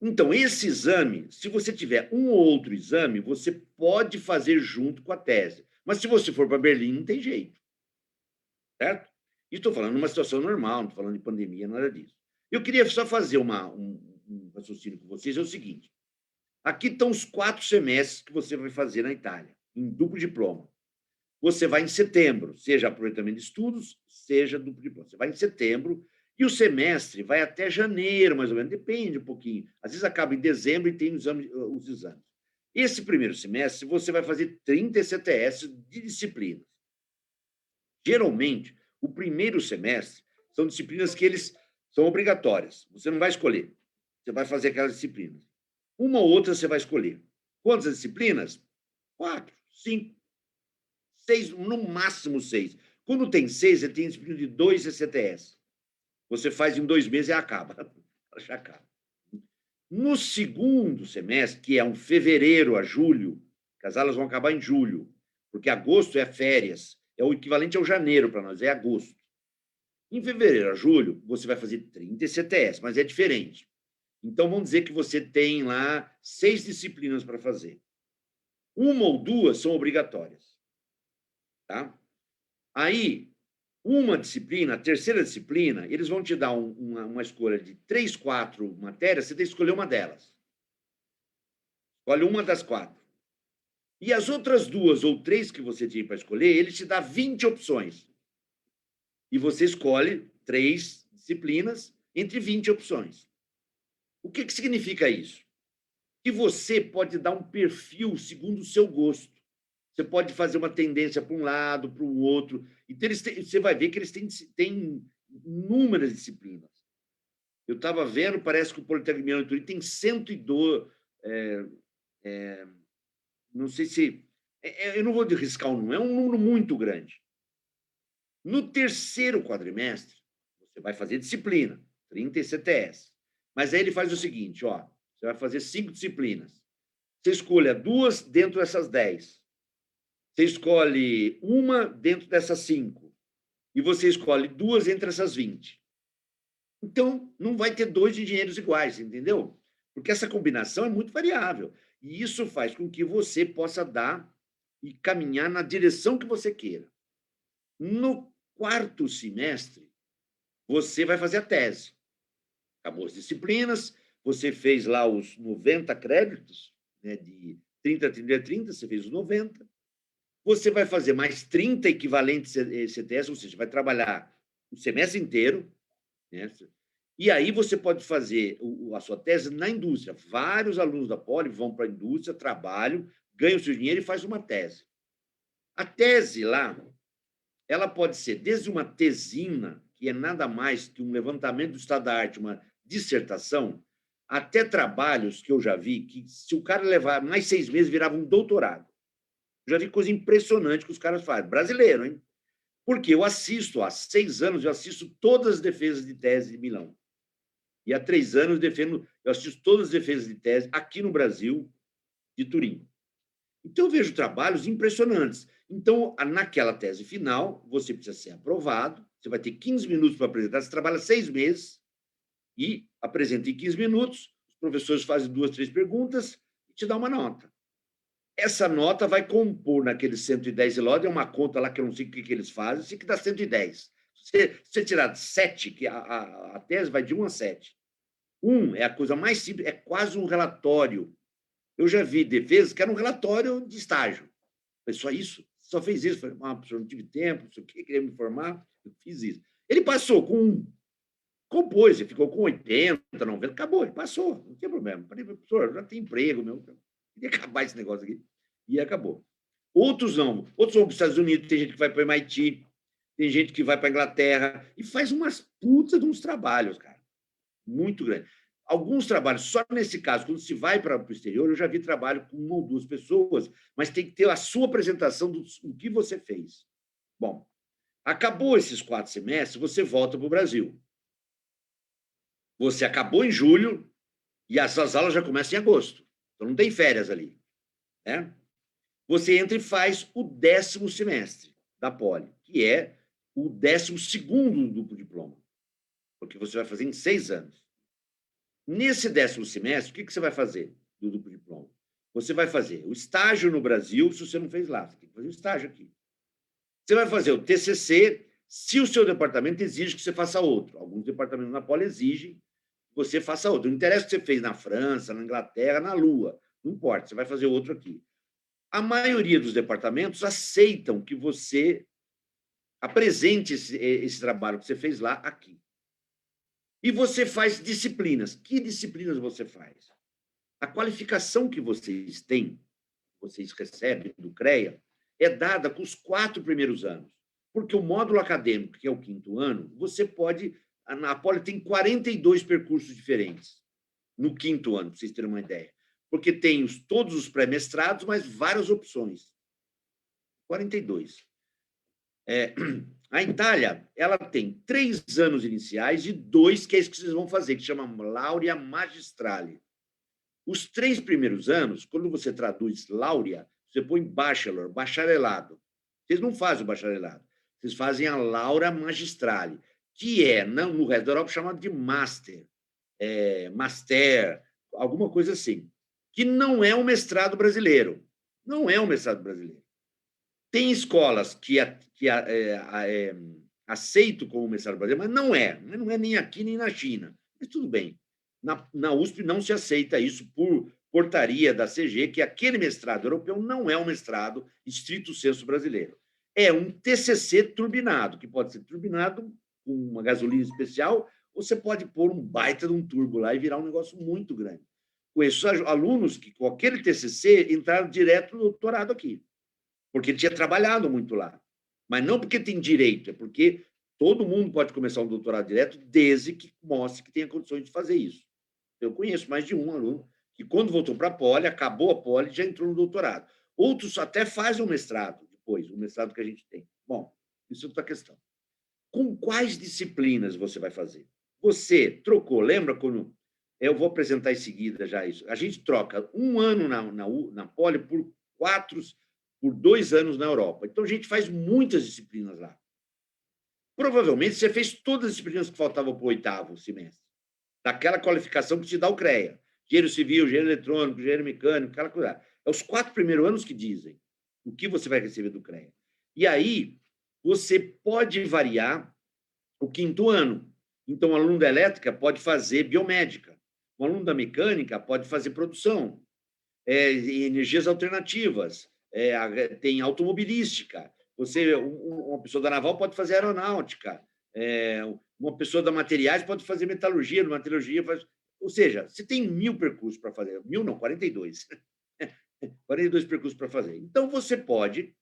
Então, esse exame, se você tiver um ou outro exame, você pode fazer junto com a tese. Mas se você for para Berlim, não tem jeito. Certo? E estou falando numa situação normal, não estou falando de pandemia, nada disso. Eu queria só fazer um raciocínio com vocês, é o seguinte. Aqui estão os 4 semestres que você vai fazer na Itália, em duplo diploma. Você vai em setembro, seja aproveitamento de estudos, seja duplo diploma. Você vai em setembro e o semestre vai até janeiro, mais ou menos, depende um pouquinho. Às vezes acaba em dezembro e tem os exames. Esse primeiro semestre, você vai fazer 30 ECTS de disciplinas. Geralmente, o primeiro semestre são disciplinas que eles são obrigatórias. Você não vai escolher. Você vai fazer aquelas disciplinas. Uma ou outra você vai escolher. Quantas disciplinas? 4, 5, 6, no máximo 6. Quando tem 6, você tem disciplina de 2 ECTS. Você faz em 2 meses e acaba. Ela já acaba. No segundo semestre, que é um fevereiro a julho, que as aulas vão acabar em julho, porque agosto é férias, é o equivalente ao janeiro para nós, é agosto. Em fevereiro a julho, você vai fazer 30 ECTS, mas é diferente. Então, vamos dizer que você tem lá 6 disciplinas para fazer. Uma ou duas são obrigatórias. Tá? Aí, uma disciplina, a terceira disciplina, eles vão te dar uma escolha de 3, 4 matérias, você tem que escolher uma delas. Escolhe uma das 4. E as outras 2 ou 3 que você tinha para escolher, ele te dá 20 opções. E você escolhe 3 disciplinas entre 20 opções. O que significa isso? Que você pode dar um perfil segundo o seu gosto. Você pode fazer uma tendência para um lado, para o outro. Então, você vai ver que eles têm inúmeras disciplinas. Eu estava vendo, parece que o Politécnico Mineiro de Turim tem 102. Não sei se. Eu não vou arriscar um número, é um número muito grande. No terceiro quadrimestre, você vai fazer disciplina, 30 ECTS. Mas aí ele faz o seguinte: ó, você vai fazer 5 disciplinas. Você escolha 2 dentro dessas 10. Você escolhe uma dentro dessas 5. E você escolhe 2 entre essas 20. Então, não vai ter 2 engenheiros iguais, entendeu? Porque essa combinação é muito variável. E isso faz com que você possa dar e caminhar na direção que você queira. No quarto semestre, você vai fazer a tese. Acabou as disciplinas, você fez lá os 90 créditos, né, de 30 a 30 a 30, você fez os 90. Você vai fazer mais 30 equivalentes CTS, ou seja, vai trabalhar o semestre inteiro, né? E aí você pode fazer a sua tese na indústria. Vários alunos da Poli vão para a indústria, trabalham, ganham seu dinheiro e fazem uma tese. A tese lá, ela pode ser desde uma tesina, que é nada mais que um levantamento do estado da arte, uma dissertação, até trabalhos que eu já vi, que se o cara levar mais 6 meses, virava um doutorado. Eu já vi coisa impressionante que os caras fazem. Brasileiro, hein? Porque eu assisto, há 6 anos, eu assisto todas as defesas de tese de Milão. E há 3 anos eu assisto todas as defesas de tese aqui no Brasil, de Turim. Então, eu vejo trabalhos impressionantes. Então, naquela tese final, você precisa ser aprovado, você vai ter 15 minutos para apresentar, você trabalha 6 meses e apresenta em 15 minutos, os professores fazem 2, 3 perguntas e te dão uma nota. Essa nota vai compor naqueles 110 zloty, é uma conta lá que eu não sei o que eles fazem, sei que dá 110. Se você tirar 7, que a tese vai de 1 a 7. 1 é a coisa mais simples, é quase um relatório. Eu já vi defesas que era um relatório de estágio. Falei, só isso? Só fez isso? Falei, professor, não tive tempo, não sei o que, queria me informar, eu fiz isso. Ele passou com 1. Compôs, ele ficou com 80, 90, acabou, ele passou, não tem problema. Falei, professor, já tem emprego, meu. Queria acabar esse negócio aqui. E acabou. Outros não. Outros vão para os Estados Unidos, tem gente que vai para o MIT, tem gente que vai para a Inglaterra e faz umas putas de uns trabalhos, cara. Muito grande. Alguns trabalhos, só nesse caso, quando se vai para o exterior, eu já vi trabalho com 1 ou 2 pessoas, mas tem que ter a sua apresentação do que você fez. Bom, acabou esses 4 semestres, você volta para o Brasil. Você acabou em julho e as aulas já começam em agosto. Então, não tem férias ali, né? Você entra e faz o 10º semestre da Poli, que é o 12º do diploma, porque você vai fazer em 6 anos. Nesse 10º semestre, o que você vai fazer do duplo diploma? Você vai fazer o estágio no Brasil, se você não fez lá, você tem que fazer o estágio aqui. Você vai fazer o TCC, se o seu departamento exige que você faça outro. Alguns departamentos na Poli exigem que você faça outro. Não interessa o que você fez na França, na Inglaterra, na Lua. Não importa, você vai fazer outro aqui. A maioria dos departamentos aceitam que você apresente esse trabalho que você fez lá aqui. E você faz disciplinas. Que disciplinas você faz? A qualificação que vocês têm, vocês recebem do CREA, é dada com os 4 primeiros anos. Porque o módulo acadêmico, que é o 5º ano, você pode... A Poli tem 42 percursos diferentes no 5º ano, para vocês terem uma ideia. Porque tem todos os pré-mestrados, mas várias opções. 42. A Itália, ela tem 3 anos iniciais e 2, que é isso que vocês vão fazer, que chama Laurea Magistrale. Os 3 primeiros anos, quando você traduz Laurea, você põe bachelor, bacharelado. Vocês não fazem o bacharelado, vocês fazem a Laurea Magistrale, que é, no resto da Europa, chamado de master, master, alguma coisa assim, que não é um mestrado brasileiro. Não é um mestrado brasileiro. Tem escolas que aceitam como mestrado brasileiro, mas não é nem aqui nem na China. Mas tudo bem. Na USP não se aceita isso por portaria da CG, que aquele mestrado europeu não é um mestrado estrito sensu brasileiro. É um TCC turbinado, que pode ser turbinado com uma gasolina especial, ou você pode pôr um baita de um turbo lá e virar um negócio muito grande. Conheço alunos que, com aquele TCC, entraram direto no doutorado aqui, porque tinha trabalhado muito lá. Mas não porque tem direito, é porque todo mundo pode começar um doutorado direto, desde que mostre que tenha condições de fazer isso. Eu conheço mais de um aluno que, quando voltou para a Poli, acabou a Poli, já entrou no doutorado. Outros até fazem o mestrado depois, o mestrado que a gente tem. Bom, isso é outra questão. Com quais disciplinas você vai fazer? Você trocou, lembra quando... Eu vou apresentar em seguida já isso. A gente troca 1 ano na Poli por 2 anos na Europa. Então, a gente faz muitas disciplinas lá. Provavelmente, você fez todas as disciplinas que faltavam para o 8º semestre, daquela qualificação que te dá o CREA. Engenheiro civil, engenheiro eletrônico, engenheiro mecânico, aquela coisa. É os 4 primeiros anos que dizem o que você vai receber do CREA. E aí, você pode variar o 5º ano. Então, o aluno da elétrica pode fazer biomédica. O aluno da mecânica pode fazer produção, energias alternativas, tem automobilística. Uma pessoa da naval pode fazer aeronáutica, uma pessoa da materiais pode fazer metalurgia, ou seja, você tem 1000 percursos para fazer. 1000 não, 42. 42 percursos para fazer. Então, você pode,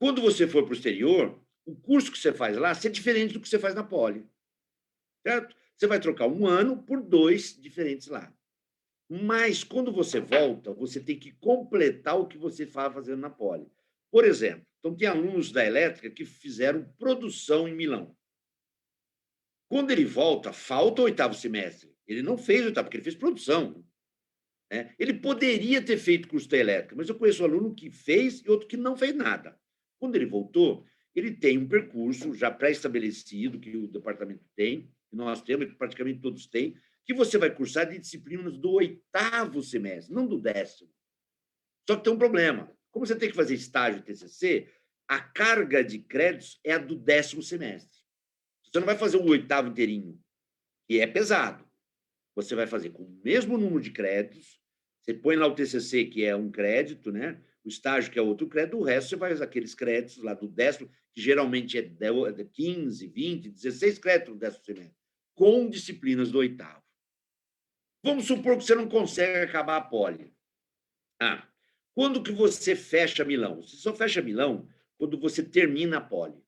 quando você for para o exterior, o curso que você faz lá ser diferente do que você faz na Poli. Certo? Você vai trocar 1 ano por 2 diferentes lá. Mas, quando você volta, você tem que completar o que você estava fazendo na Poli. Por exemplo, então, tem alunos da elétrica que fizeram produção em Milão. Quando ele volta, falta o 8º semestre. Ele não fez o 8º, porque ele fez produção. Né? Ele poderia ter feito curso da elétrica, mas eu conheço um aluno que fez e outro que não fez nada. Quando ele voltou, ele tem um percurso já pré-estabelecido, que o departamento tem, que nós temos, que praticamente todos têm, que você vai cursar de disciplinas do 8º semestre, não do 10º. Só que tem um problema. Como você tem que fazer estágio e TCC, a carga de créditos é a do 10º semestre. Você não vai fazer o 8º inteirinho, que é pesado. Você vai fazer com o mesmo número de créditos, você põe lá o TCC, que é um crédito, né? O estágio, que é outro crédito, o resto você faz aqueles créditos lá do 10º, que geralmente é 15, 20, 16 créditos no 10º semestre, com disciplinas do 8º. Vamos supor que você não consegue acabar a Poli. Quando que você fecha Milão? Você só fecha Milão quando você termina a Poli. O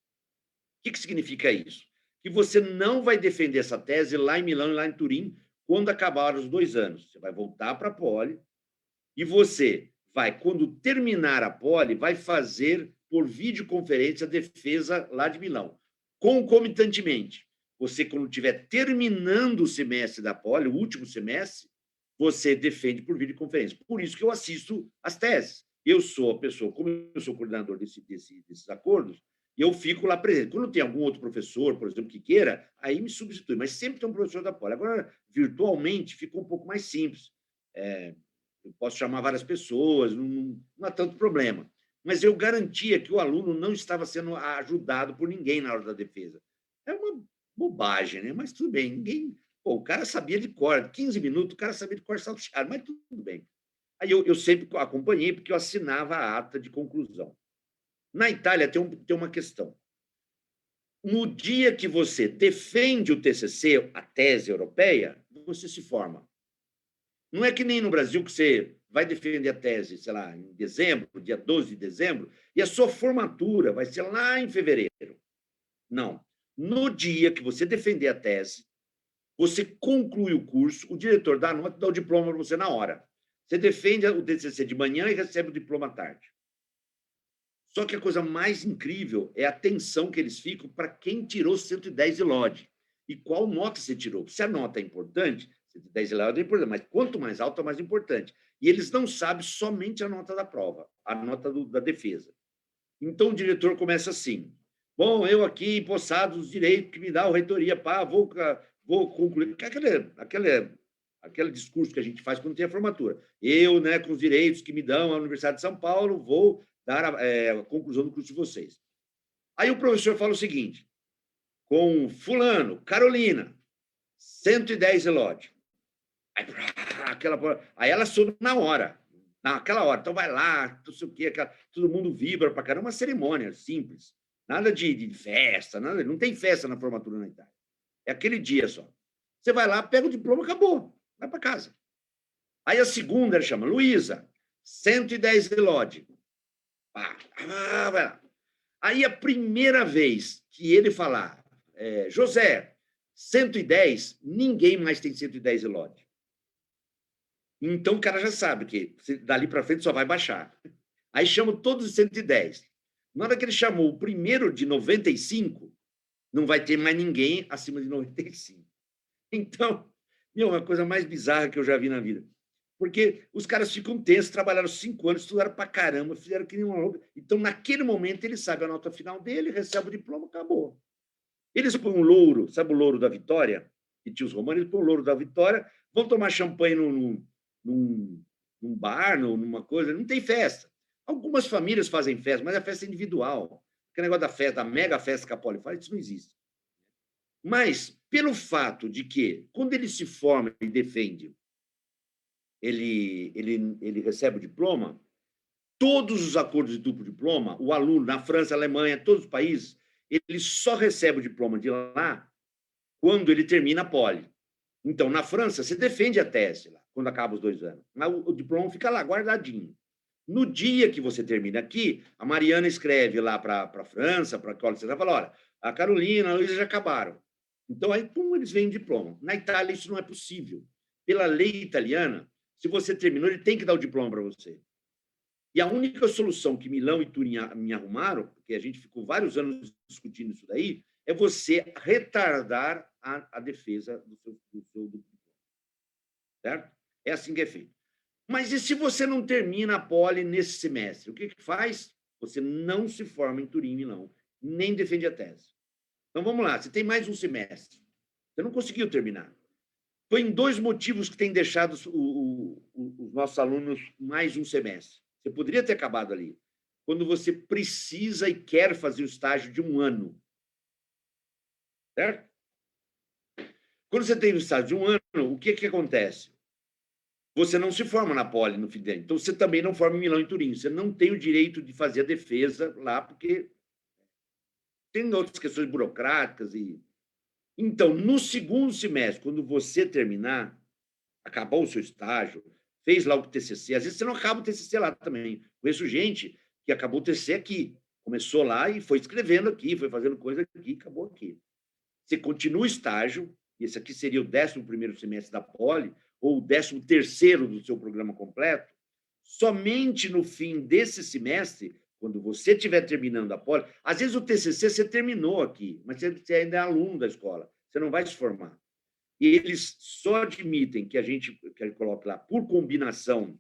que significa isso? Que você não vai defender essa tese lá em Milão e lá em Turim quando acabar os 2 anos. Você vai voltar para a Poli e você vai, quando terminar a Poli, vai fazer por videoconferência a defesa lá de Milão, concomitantemente. você, quando estiver terminando o semestre da Poli, o último semestre, você defende por videoconferência. Por isso que eu assisto as teses. Eu sou a pessoa, como eu sou coordenador desses acordos, eu fico lá presente. Quando tem algum outro professor, por exemplo, que queira, aí me substitui, mas sempre tem um professor da Poli. Agora, virtualmente, ficou um pouco mais simples. Eu posso chamar várias pessoas, não há tanto problema. Mas eu garantia que o aluno não estava sendo ajudado por ninguém na hora da defesa. É uma bobagem, né? Mas tudo bem, ninguém... Pô, o cara sabia de cor, 15 minutos, o cara sabia de cor salteado, mas tudo bem. Aí eu sempre acompanhei, porque eu assinava a ata de conclusão. Na Itália tem uma questão. No dia que você defende o TCC, a tese europeia, você se forma. Não é que nem no Brasil que você vai defender a tese, sei lá, em dezembro, dia 12 de dezembro, e a sua formatura vai ser lá em fevereiro. Não. No dia que você defender a tese, você conclui o curso, o diretor dá a nota e dá o diploma para você na hora. Você defende o TCC de manhã e recebe o diploma à tarde. Só que a coisa mais incrível é a atenção que eles ficam para quem tirou 110 de LOD. E qual nota você tirou? Se a nota é importante, 110 de LOD é importante, mas quanto mais alta, mais importante. E eles não sabem somente a nota da prova, a nota da defesa. Então, o diretor começa assim: bom, eu aqui, empossado os direitos que me dá a reitoria, pá, vou concluir. Aquele discurso que a gente faz quando tem a formatura. Eu, né, com os direitos que me dão a Universidade de São Paulo, vou dar a conclusão do curso de vocês. Aí o professor fala o seguinte: com fulano, Carolina, 110 ELOD. Aí ela soube na hora, naquela hora. Então vai lá, não sei o quê, todo mundo vibra para caramba, uma cerimônia simples. Nada de festa, nada, não tem festa na formatura na Itália. É aquele dia só. Você vai lá, pega o diploma, acabou. Vai para casa. Aí a segunda, ele chama Luísa, 110 ELOD. Vai lá. Aí a primeira vez que ele falar, José, 110, ninguém mais tem 110 ELOD. Então o cara já sabe que dali para frente só vai baixar. Aí chama todos os 110. Na hora que ele chamou o primeiro de 95, não vai ter mais ninguém acima de 95. Então, uma coisa mais bizarra que eu já vi na vida. Porque os caras ficam tensos, trabalharam 5 anos, estudaram pra caramba, fizeram que nem uma louca. Então, naquele momento, ele sabe a nota final dele, recebe o diploma, acabou. Eles põem um louro, sabe o louro da vitória? Que tinha os romanos, eles põem o louro da vitória, vão tomar champanhe num bar, numa coisa, não tem festa. Algumas famílias fazem festa, mas é festa individual. Aquele negócio da festa, da mega festa que a Poli faz, isso não existe. Mas, pelo fato de que, quando ele se forma e defende, ele recebe o diploma, todos os acordos de duplo diploma, o aluno na França, Alemanha, todos os países, ele só recebe o diploma de lá quando ele termina a Poli. Então, na França, você defende a tese lá, quando acaba os 2 anos. Mas o diploma fica lá, guardadinho. No dia que você termina aqui, a Mariana escreve lá para a França, para a escola, você fala: olha, a Carolina, a Luísa já acabaram. Então, aí, pum, eles veem o diploma. Na Itália, isso não é possível. Pela lei italiana, se você terminou, ele tem que dar o diploma para você. E a única solução que Milão e Turim me arrumaram, porque a gente ficou vários anos discutindo isso daí, é você retardar a defesa do seu diploma. Certo? É assim que é feito. Mas e se você não termina a Poli nesse semestre? O que faz? Você não se forma em Turim e Milão, nem defende a tese. Então, vamos lá. Você tem mais um semestre. Você não conseguiu terminar. Foi em 2 motivos que tem deixado os nossos alunos mais um semestre. Você poderia ter acabado ali. Quando você precisa e quer fazer o estágio de 1 ano. Certo? Quando você tem o estágio de 1 ano, o que acontece? Você não se forma na Poli no FIDEM. Então, você também não forma em Milão e Turim. Você não tem o direito de fazer a defesa lá, porque tem outras questões burocráticas. Então, no segundo semestre, quando você terminar, acabou o seu estágio, fez lá o TCC, às vezes você não acaba o TCC lá também. Conheço gente que acabou o TCC aqui, começou lá e foi escrevendo aqui, foi fazendo coisa aqui, acabou aqui. Você continua o estágio, esse aqui seria o 11º semestre da Poli, ou o 13º do seu programa completo, somente no fim desse semestre, quando você estiver terminando a Poli, às vezes o TCC você terminou aqui, mas você ainda é aluno da escola. você não vai se formar. E eles só admitem que a gente coloque lá por combinação,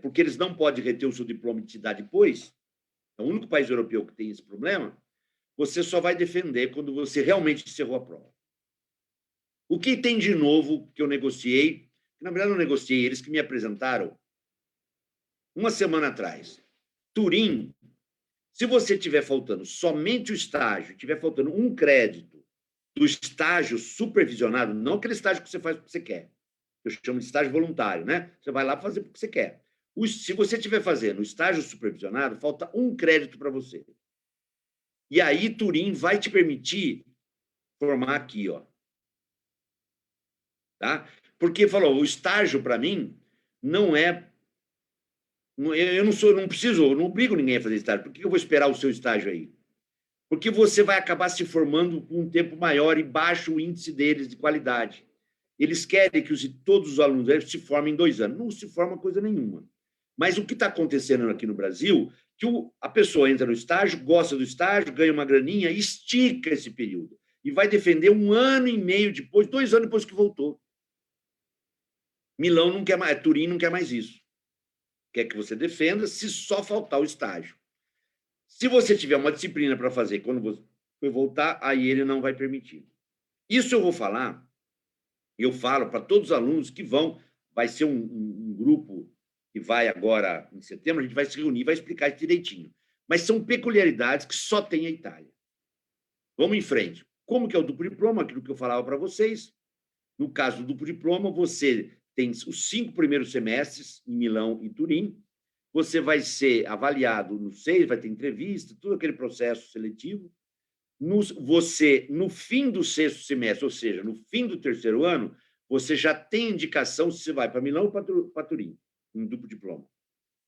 porque eles não podem reter o seu diploma e te dar depois, é o único país europeu que tem esse problema, você só vai defender quando você realmente encerrou a prova. O que tem de novo que eu negociei, que na verdade eu não negociei, eles que me apresentaram uma semana atrás. Turim, se você tiver faltando somente o estágio, tiver faltando um crédito do estágio supervisionado, não aquele estágio que você faz porque você quer, eu chamo de estágio voluntário, né? Você vai lá fazer porque você quer. Se você estiver fazendo o estágio supervisionado, falta um crédito para você. E aí, Turim vai te permitir formar aqui, ó. Tá? Porque, falou, o estágio, para mim, não é... Eu não preciso, eu não obrigo ninguém a fazer estágio. Por que eu vou esperar o seu estágio aí? Porque você vai acabar se formando com um tempo maior e baixo o índice deles de qualidade. Eles querem que todos os alunos se formem em 2 anos. Não se forma coisa nenhuma. Mas o que está acontecendo aqui no Brasil, que a pessoa entra no estágio, gosta do estágio, ganha uma graninha, estica esse período. E vai defender 1 ano e meio depois, 2 anos depois que voltou. Milão não quer mais, Turim não quer mais isso. Quer que você defenda se só faltar o estágio. Se você tiver uma disciplina para fazer quando você for voltar, aí ele não vai permitir. Isso eu vou falar, eu falo para todos os alunos que vai ser um grupo que vai agora em setembro, a gente vai se reunir, vai explicar isso direitinho. Mas são peculiaridades que só tem a Itália. Vamos em frente. Como que é o duplo diploma? Aquilo que eu falava para vocês. No caso do duplo diploma, você tem os 5 primeiros semestres em Milão e Turim. Você vai ser avaliado no 6, vai ter entrevista, todo aquele processo seletivo. No fim do 6º semestre, ou seja, no fim do 3º ano, você já tem indicação se você vai para Milão ou para Turim, em duplo diploma.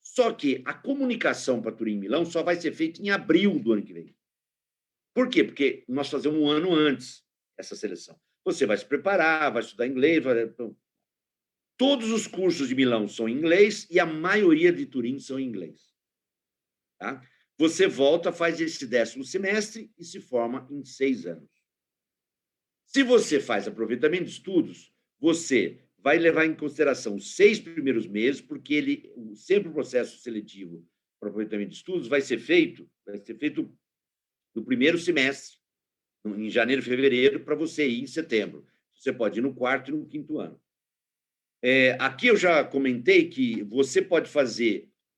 Só que a comunicação para Turim e Milão só vai ser feita em abril do ano que vem. Por quê? Porque nós fazemos 1 ano antes essa seleção. Você vai se preparar, vai estudar inglês, todos os cursos de Milão são em inglês e a maioria de Turim são em inglês. Tá? Você volta, faz esse 10º semestre e se forma em 6 anos. Se você faz aproveitamento de estudos, você vai levar em consideração os 6 primeiros meses, porque sempre o processo seletivo para aproveitamento de estudos vai ser feito no 1º semestre, em janeiro, fevereiro, para você ir em setembro. Você pode ir no 4º e no 5º ano. Aqui eu já comentei que você pode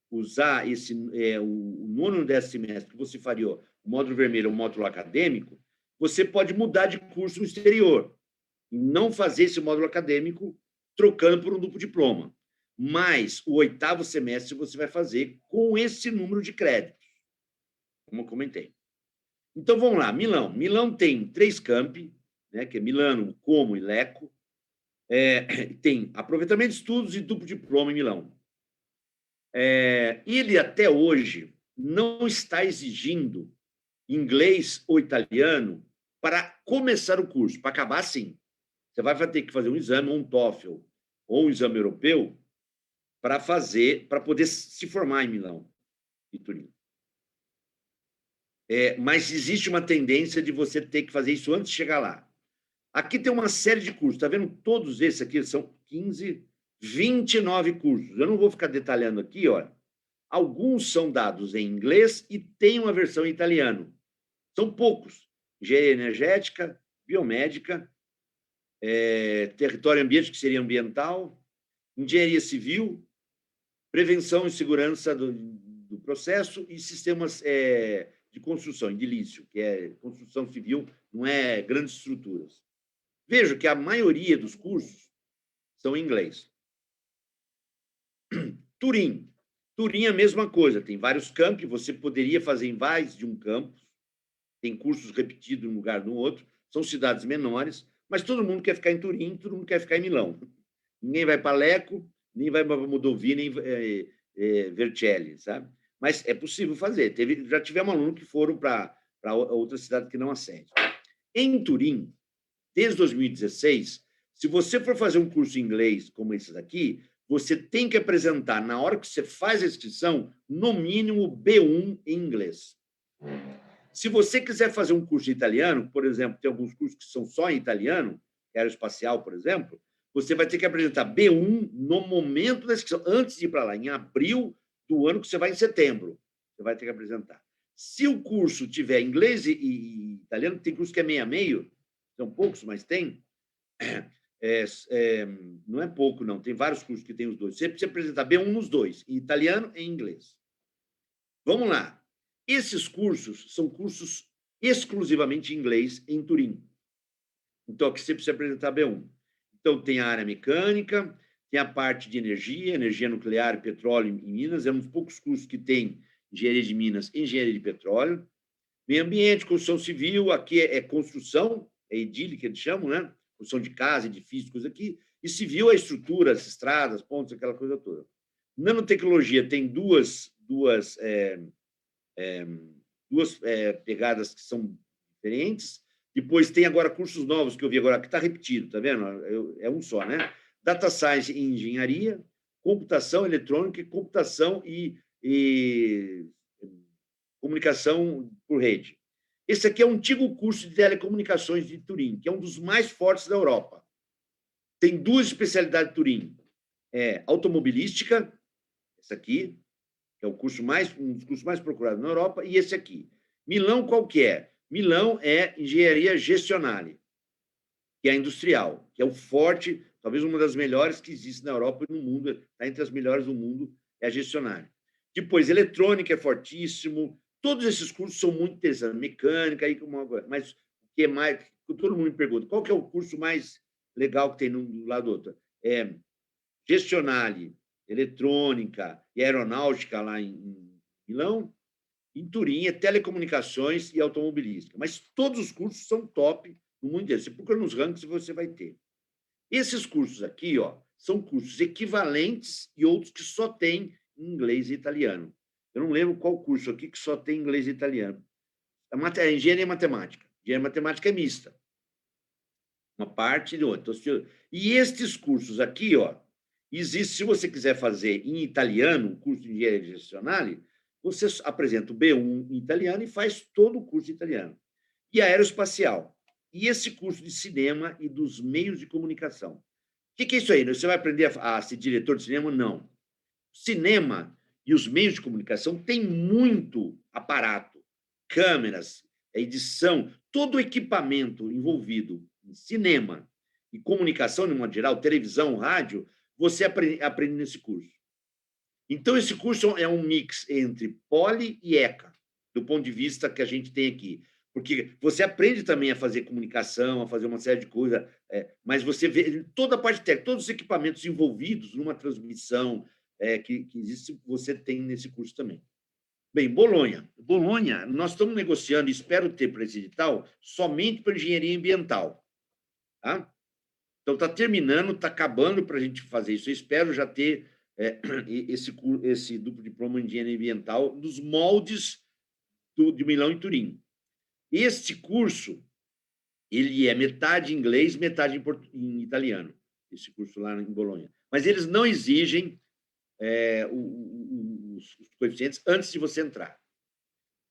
usar o 9º e 10º semestre, que você faria o módulo vermelho, o módulo acadêmico, você pode mudar de curso no exterior, e não fazer esse módulo acadêmico trocando por um duplo diploma. Mas o 8º semestre você vai fazer com esse número de créditos, como eu comentei. Então, vamos lá, Milão. Milão tem 3 campi, né, que é Milano, Como e Lecco. Tem aproveitamento de estudos e duplo diploma em Milão. Ele, até hoje, não está exigindo inglês ou italiano para começar o curso. Para acabar, sim. Você vai ter que fazer um exame, ou um TOEFL, ou um exame europeu, para poder se formar em Milão e Turim. Mas existe uma tendência de você ter que fazer isso antes de chegar lá. Aqui tem uma série de cursos, está vendo? Todos esses aqui são 15, 29 cursos. Eu não vou ficar detalhando aqui, olha. Alguns são dados em inglês e tem uma versão em italiano. São poucos. Engenharia energética, biomédica, território e ambiente, que seria ambiental, engenharia civil, prevenção e segurança do processo e sistemas de construção, edilício, que é construção civil, não é grandes estruturas. Vejo que a maioria dos cursos são em inglês. Turim. Turim é a mesma coisa, tem vários campi, você poderia fazer em mais de um campus, tem cursos repetidos em um lugar no outro, são cidades menores, mas todo mundo quer ficar em Turim, todo mundo quer ficar em Milão. Ninguém vai para Lecco, nem vai para Mondovì, nem Vercelli, sabe? Mas é possível fazer. Já tivemos alunos que foram para outra cidade que não acede. Em Turim, desde 2016, se você for fazer um curso em inglês como esse daqui, você tem que apresentar, na hora que você faz a inscrição, no mínimo B1 em inglês. Se você quiser fazer um curso de italiano, por exemplo, tem alguns cursos que são só em italiano, aeroespacial, por exemplo, você vai ter que apresentar B1 no momento da inscrição, antes de ir para lá, em abril do ano que você vai em setembro. Você vai ter que apresentar. Se o curso tiver inglês e italiano, tem curso que é meio a meio, são poucos, mas tem. Não é pouco, não. Tem vários cursos que tem os dois. Você precisa apresentar B1 nos dois, em italiano e em inglês. Vamos lá. Esses cursos são cursos exclusivamente em inglês em Turim. Então, aqui você precisa apresentar B1. Então, tem a área mecânica, tem a parte de energia, energia nuclear e petróleo em Minas. É um dos poucos cursos que tem engenharia de Minas e engenharia de petróleo. Meio ambiente, construção civil, aqui é construção, é edile, que eles chamam, né? Construção de casa, edifícios, coisa aqui. E civil é estruturas, estradas, pontes, aquela coisa toda. Nanotecnologia tem duas pegadas que são diferentes. Depois tem agora cursos novos que eu vi agora, que está repetido, tá vendo? É um só, né? Data Science e Engenharia, computação eletrônica, computação e comunicação por rede. Esse aqui é um antigo curso de telecomunicações de Turim, que é um dos mais fortes da Europa. Tem duas especialidades de Turim. Automobilística, esse aqui, que é um dos cursos mais procurados na Europa, e esse aqui. Milão, qual que é? Milão é engenharia gestionale, que é industrial, que é o forte, talvez uma das melhores que existe na Europa e no mundo, está entre as melhores do mundo, é a gestionale. Depois, eletrônica é fortíssimo. Todos esses cursos são muito interessantes. Mecânica, mas o que é mais? Todo mundo me pergunta, qual que é o curso mais legal que tem um lado do outro? Gestionale, eletrônica e aeronáutica lá em Milão. Em Turim é telecomunicações e automobilística. Mas todos os cursos são top no mundo inteiro. Você procura nos rankings e você vai ter. Esses cursos aqui, são cursos equivalentes e outros que só tem em inglês e italiano. Eu não lembro qual curso aqui que só tem inglês e italiano. Engenharia e matemática. Engenharia e matemática é mista. Uma parte e outra. E estes cursos aqui, existe, se você quiser fazer em italiano, um curso de engenharia gestionale, você apresenta o B1 em italiano e faz todo o curso em italiano. E aeroespacial. E esse curso de cinema e dos meios de comunicação. O que é isso aí? Você vai aprender a ser diretor de cinema? Não. Cinema e os meios de comunicação têm muito aparato, câmeras, edição, todo o equipamento envolvido em cinema e comunicação, de modo geral, televisão, rádio, você aprende nesse curso. Então, esse curso é um mix entre Poli e ECA, do ponto de vista que a gente tem aqui. Porque você aprende também a fazer comunicação, a fazer uma série de coisas, mas você vê toda a parte técnica, todos os equipamentos envolvidos numa transmissão que existe, você tem nesse curso também. Bem, Bolonha. Bolonha, nós estamos negociando, espero ter para esse edital, somente para engenharia ambiental. Tá? Então, está terminando, está acabando para a gente fazer isso. Eu espero já ter esse duplo diploma em engenharia ambiental nos moldes de Milão e Turim. Este curso, ele é metade em inglês, metade em italiano, esse curso lá em Bolonha. Mas eles não exigem os coeficientes antes de você entrar.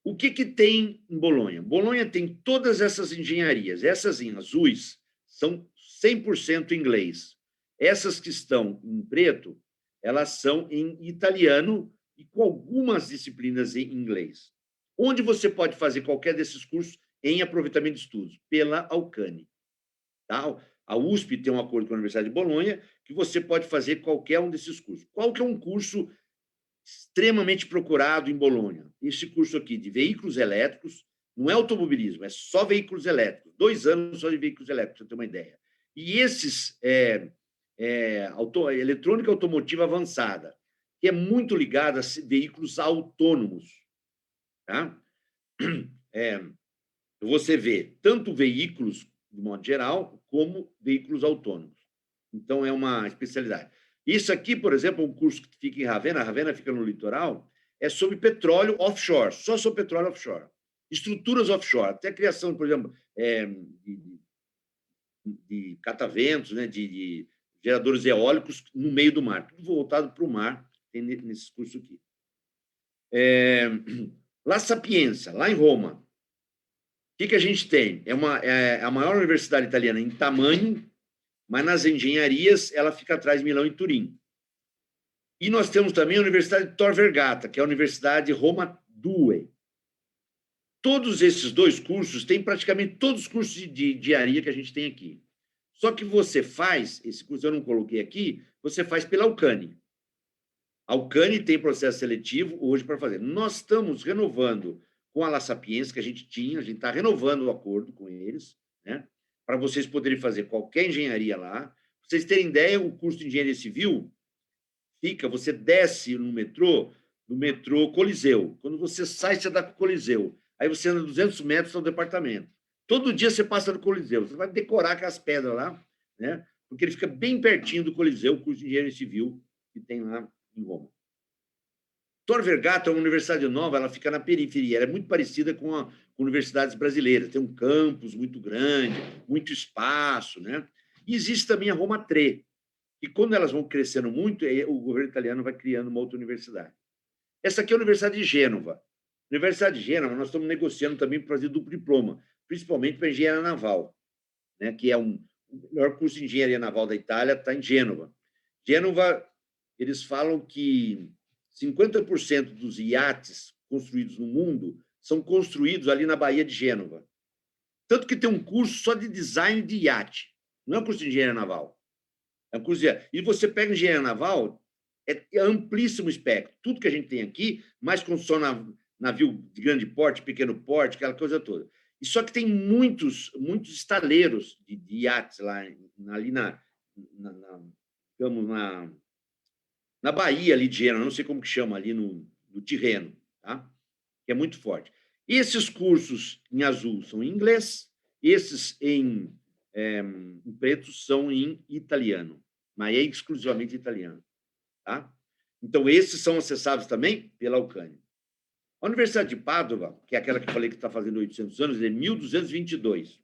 O que tem em Bolonha? Bolonha tem todas essas engenharias. Essas em azuis são 100% inglês. Essas que estão em preto, elas são em italiano e com algumas disciplinas em inglês. Onde você pode fazer qualquer desses cursos em aproveitamento de estudos? Pela Alcane. Tá? A USP tem um acordo com a Universidade de Bolonha que você pode fazer qualquer um desses cursos. Qual que é um curso extremamente procurado em Bolonha? Esse curso aqui de veículos elétricos, não é automobilismo, é só veículos elétricos. 2 anos só de veículos elétricos, para você ter uma ideia. E esses eletrônica automotiva avançada, que é muito ligada a veículos autônomos. Tá? Você vê tanto veículos, de modo geral, como veículos autônomos. Então, é uma especialidade. Isso aqui, por exemplo, é um curso que fica em Ravenna, a Ravenna fica no litoral, é sobre petróleo offshore, só sobre petróleo offshore. Estruturas offshore, até a criação, por exemplo, de cataventos, né, de geradores eólicos no meio do mar, tudo voltado para o mar, tem nesse curso aqui. La Sapienza, lá em Roma, que a gente tem? É a maior universidade italiana em tamanho, mas nas engenharias ela fica atrás de Milão e Turim. E nós temos também a Universidade de Tor Vergata, que é a Universidade Roma II. Todos esses dois cursos têm praticamente todos os cursos de engenharia que a gente tem aqui. Só que você faz, esse curso eu não coloquei aqui, você faz pela UCANI. A UCANI tem processo seletivo hoje para fazer. Nós estamos renovando com a La Sapienza, que a gente está renovando o acordo com eles, né, para vocês poderem fazer qualquer engenharia lá. Pra vocês terem ideia, o curso de engenharia civil você desce no metrô Coliseu. Quando você sai, você dá para o Coliseu. Aí você anda 200 metros no departamento. Todo dia você passa no Coliseu. Você vai decorar aquelas pedras lá, né? Porque ele fica bem pertinho do Coliseu, o curso de engenharia civil que tem lá em Roma. Tor Vergata é uma universidade nova, ela fica na periferia, ela é muito parecida com universidades brasileiras, tem um campus muito grande, muito espaço, né? E existe também a Roma III, e quando elas vão crescendo muito, o governo italiano vai criando uma outra universidade. Essa aqui é a Universidade de Gênova. Universidade de Gênova, nós estamos negociando também para fazer duplo diploma, principalmente para engenharia naval, né, que é o melhor curso de engenharia naval da Itália, está em Gênova. Gênova, eles falam que 50% dos iates construídos no mundo são construídos ali na Baía de Gênova. Tanto que tem um curso só de design de iate, não é um curso de engenharia naval. É um curso de... E você pega engenharia naval, é amplíssimo espectro. Tudo que a gente tem aqui, mais construção navio de grande porte, pequeno porte, aquela coisa toda. E só que tem muitos estaleiros de iates lá, ali digamos, na Baía ali de Gênova, não sei como que chama, ali no Tirreno, tá? Que é muito forte. Esses cursos em azul são em inglês, esses em preto são em italiano, mas é exclusivamente italiano, tá? Então, esses são acessados também pela UCANI. A Universidade de Pádua, que é aquela que eu falei que está fazendo 800 anos, é 1222.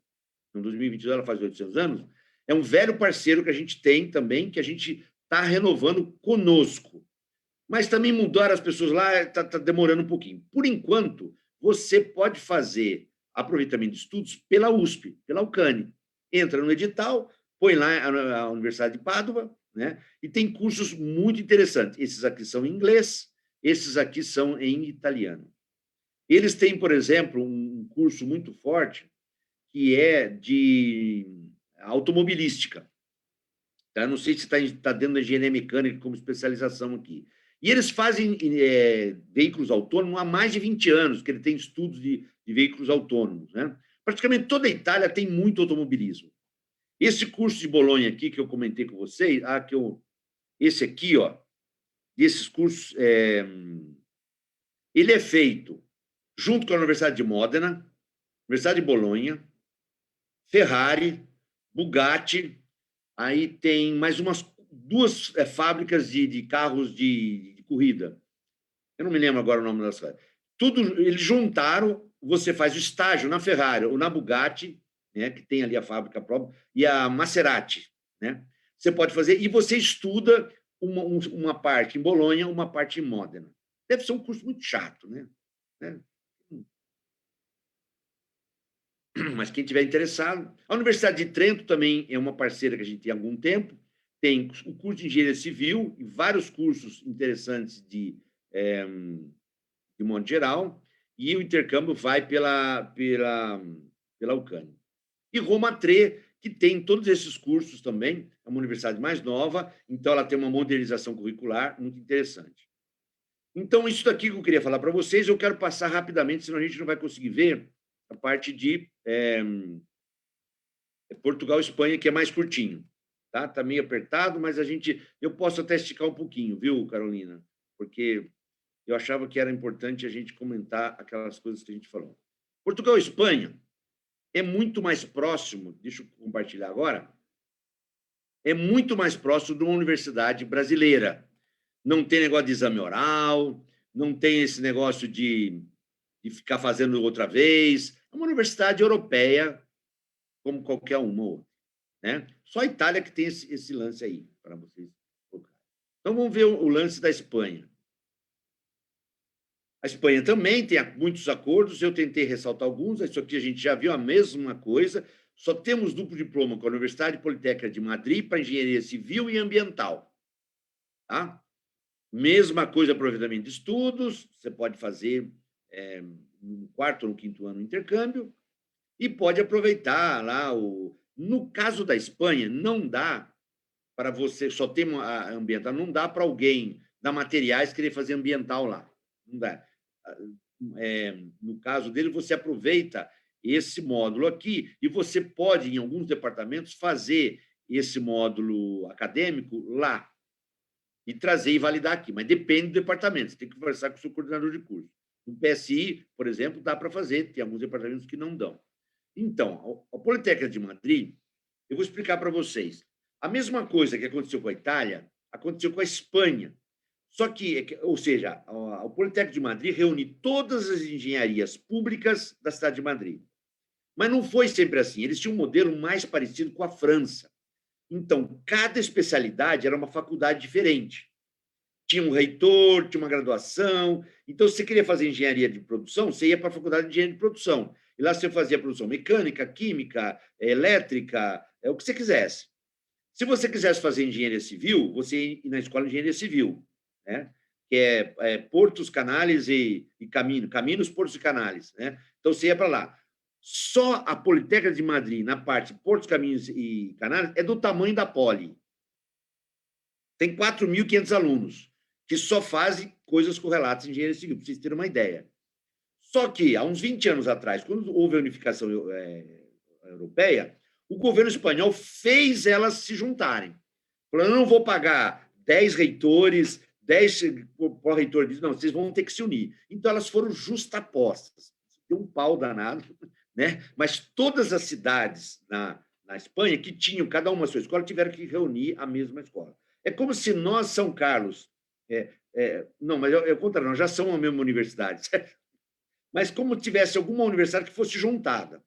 Em 2022 ela faz 800 anos. É um velho parceiro que a gente tem também, que a gente está renovando conosco. Mas também mudar as pessoas lá está demorando um pouquinho. Por enquanto, você pode fazer aproveitamento de estudos pela USP, pela UCANI. Entra no edital, põe lá a Universidade de Pádua, né? E tem cursos muito interessantes. Esses aqui são em inglês, esses aqui são em italiano. Eles têm, por exemplo, um curso muito forte que é de automobilística. Tá? Não sei se está dentro da engenharia mecânica como especialização aqui. E eles fazem veículos autônomos há mais de 20 anos, que ele tem estudos de veículos autônomos, né? Praticamente toda a Itália tem muito automobilismo. Esse curso de Bolonha aqui, que eu comentei com vocês, esse aqui, ó, desses cursos, ele é feito junto com a Universidade de Modena, Universidade de Bolonha, Ferrari, Bugatti, aí tem mais umas duas fábricas de carros de corrida. Eu não me lembro agora o nome das coisas. Tudo, eles juntaram, você faz o estágio na Ferrari ou na Bugatti, né, que tem ali a fábrica própria, e a Maserati, né? Você pode fazer, e você estuda uma parte em Bolonha, uma parte em Modena. Deve ser um curso muito chato, né? Mas quem tiver interessado... A Universidade de Trento também é uma parceira que a gente tem há algum tempo, tem o curso de Engenharia Civil e vários cursos interessantes de modo geral, e o intercâmbio vai pela UCANI. E Roma III, que tem todos esses cursos também, é uma universidade mais nova, então ela tem uma modernização curricular muito interessante. Então, isso daqui que eu queria falar para vocês, eu quero passar rapidamente, senão a gente não vai conseguir ver a parte de Portugal e Espanha, que é mais curtinho. Tá meio apertado, mas eu posso até esticar um pouquinho, viu, Carolina? Porque eu achava que era importante a gente comentar aquelas coisas que a gente falou. Portugal e Espanha é muito mais próximo, deixa eu compartilhar agora, é muito mais próximo de uma universidade brasileira. Não tem negócio de exame oral, não tem esse negócio de ficar fazendo outra vez. É uma universidade europeia, como qualquer uma outra, né? Só a Itália que tem esse lance aí, para vocês colocarem. Então, vamos ver o lance da Espanha. A Espanha também tem muitos acordos, eu tentei ressaltar alguns, isso aqui a gente já viu a mesma coisa, só temos duplo diploma com a Universidade Politécnica de Madrid para engenharia civil e ambiental. Tá? Mesma coisa, aproveitamento de estudos, você pode fazer no quarto ou no quinto ano intercâmbio, e pode aproveitar lá o... No caso da Espanha, não dá para você só ter uma ambiental, não dá para alguém da materiais querer fazer ambiental lá. Não dá. No caso dele, você aproveita esse módulo aqui e você pode, em alguns departamentos, fazer esse módulo acadêmico lá e trazer e validar aqui, mas depende do departamento, você tem que conversar com o seu coordenador de curso. No PSI, por exemplo, dá para fazer, tem alguns departamentos que não dão. Então, a Politécnica de Madrid, eu vou explicar para vocês. A mesma coisa que aconteceu com a Itália, aconteceu com a Espanha. Só que, ou seja, a Politécnica de Madrid reúne todas as engenharias públicas da cidade de Madrid. Mas não foi sempre assim. Eles tinham um modelo mais parecido com a França. Então, cada especialidade era uma faculdade diferente. Tinha um reitor, tinha uma graduação. Então, se você queria fazer engenharia de produção, você ia para a faculdade de engenharia de produção. E lá você fazia produção mecânica, química, elétrica, o que você quisesse. Se você quisesse fazer engenharia civil, você ia na escola de engenharia civil, né? Que é portos, canales e caminhos, portos e canales, né? Então, você ia para lá. Só a Politécnica de Madrid, na parte portos, caminhos e canales, é do tamanho da Poli. Tem 4.500 alunos que só fazem coisas correlatas em engenharia civil, para vocês terem uma ideia. Só que, há uns 20 anos atrás, quando houve a unificação europeia, o governo espanhol fez elas se juntarem. Falou, eu não vou pagar 10 reitores, 10 pró-reitor disso, não, vocês vão ter que se unir. Então, elas foram justapostas. Deu um pau danado, né? Mas todas as cidades na Espanha que tinham cada uma a sua escola tiveram que reunir a mesma escola. É como se nós, São Carlos... não, mas eu contrário, nós já somos a mesma universidade, certo? Mas como tivesse alguma universidade que fosse juntada.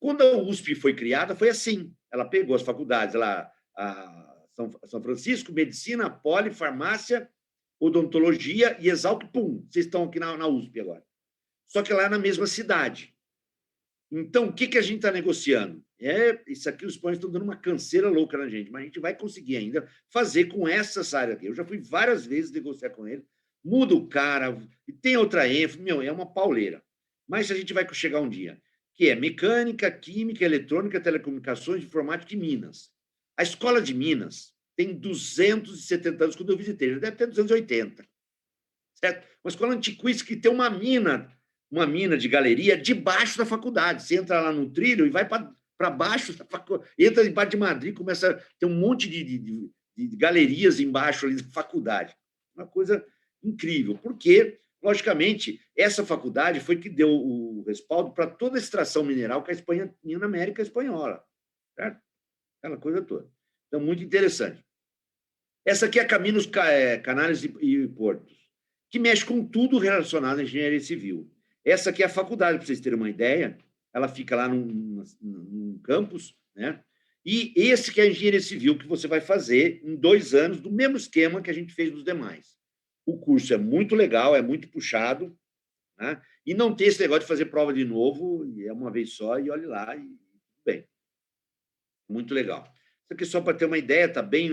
Quando a USP foi criada, foi assim. Ela pegou as faculdades lá, São Francisco, Medicina, Poli, Farmácia, Odontologia e Exalc, pum, vocês estão aqui na USP agora. Só que lá na mesma cidade. Então, o que a gente está negociando? Isso aqui os espanhóis estão dando uma canseira louca na gente, mas a gente vai conseguir ainda fazer com essa área aqui. Eu já fui várias vezes negociar com ele, muda o cara, e tem outra ênfase, é uma pauleira. Mas a gente vai chegar um dia, que é mecânica, química, eletrônica, telecomunicações, informática e Minas. A escola de Minas tem 270 anos, quando eu visitei, já deve ter 280. Certo? Uma escola antiquíssima que tem uma mina de galeria debaixo da faculdade. Você entra lá no trilho e vai para baixo da faculdade, entra embaixo de Madrid, começa a ter um monte de galerias embaixo ali da faculdade. Uma coisa incrível, porque, logicamente, essa faculdade foi que deu o respaldo para toda a extração mineral que a Espanha tinha na América Espanhola. Certo? Aquela coisa toda. Então, muito interessante. Essa aqui é Caminhos, Canais e Portos, que mexe com tudo relacionado à engenharia civil. Essa aqui é a faculdade, para vocês terem uma ideia. Ela fica lá num campus, né? E esse que é a engenharia civil que você vai fazer em 2 anos, do mesmo esquema que a gente fez nos demais. O curso é muito legal, é muito puxado, né? E não tem esse negócio de fazer prova de novo, e é uma vez só, e olhe lá, e tudo bem. Muito legal. Isso aqui, só para ter uma ideia, está bem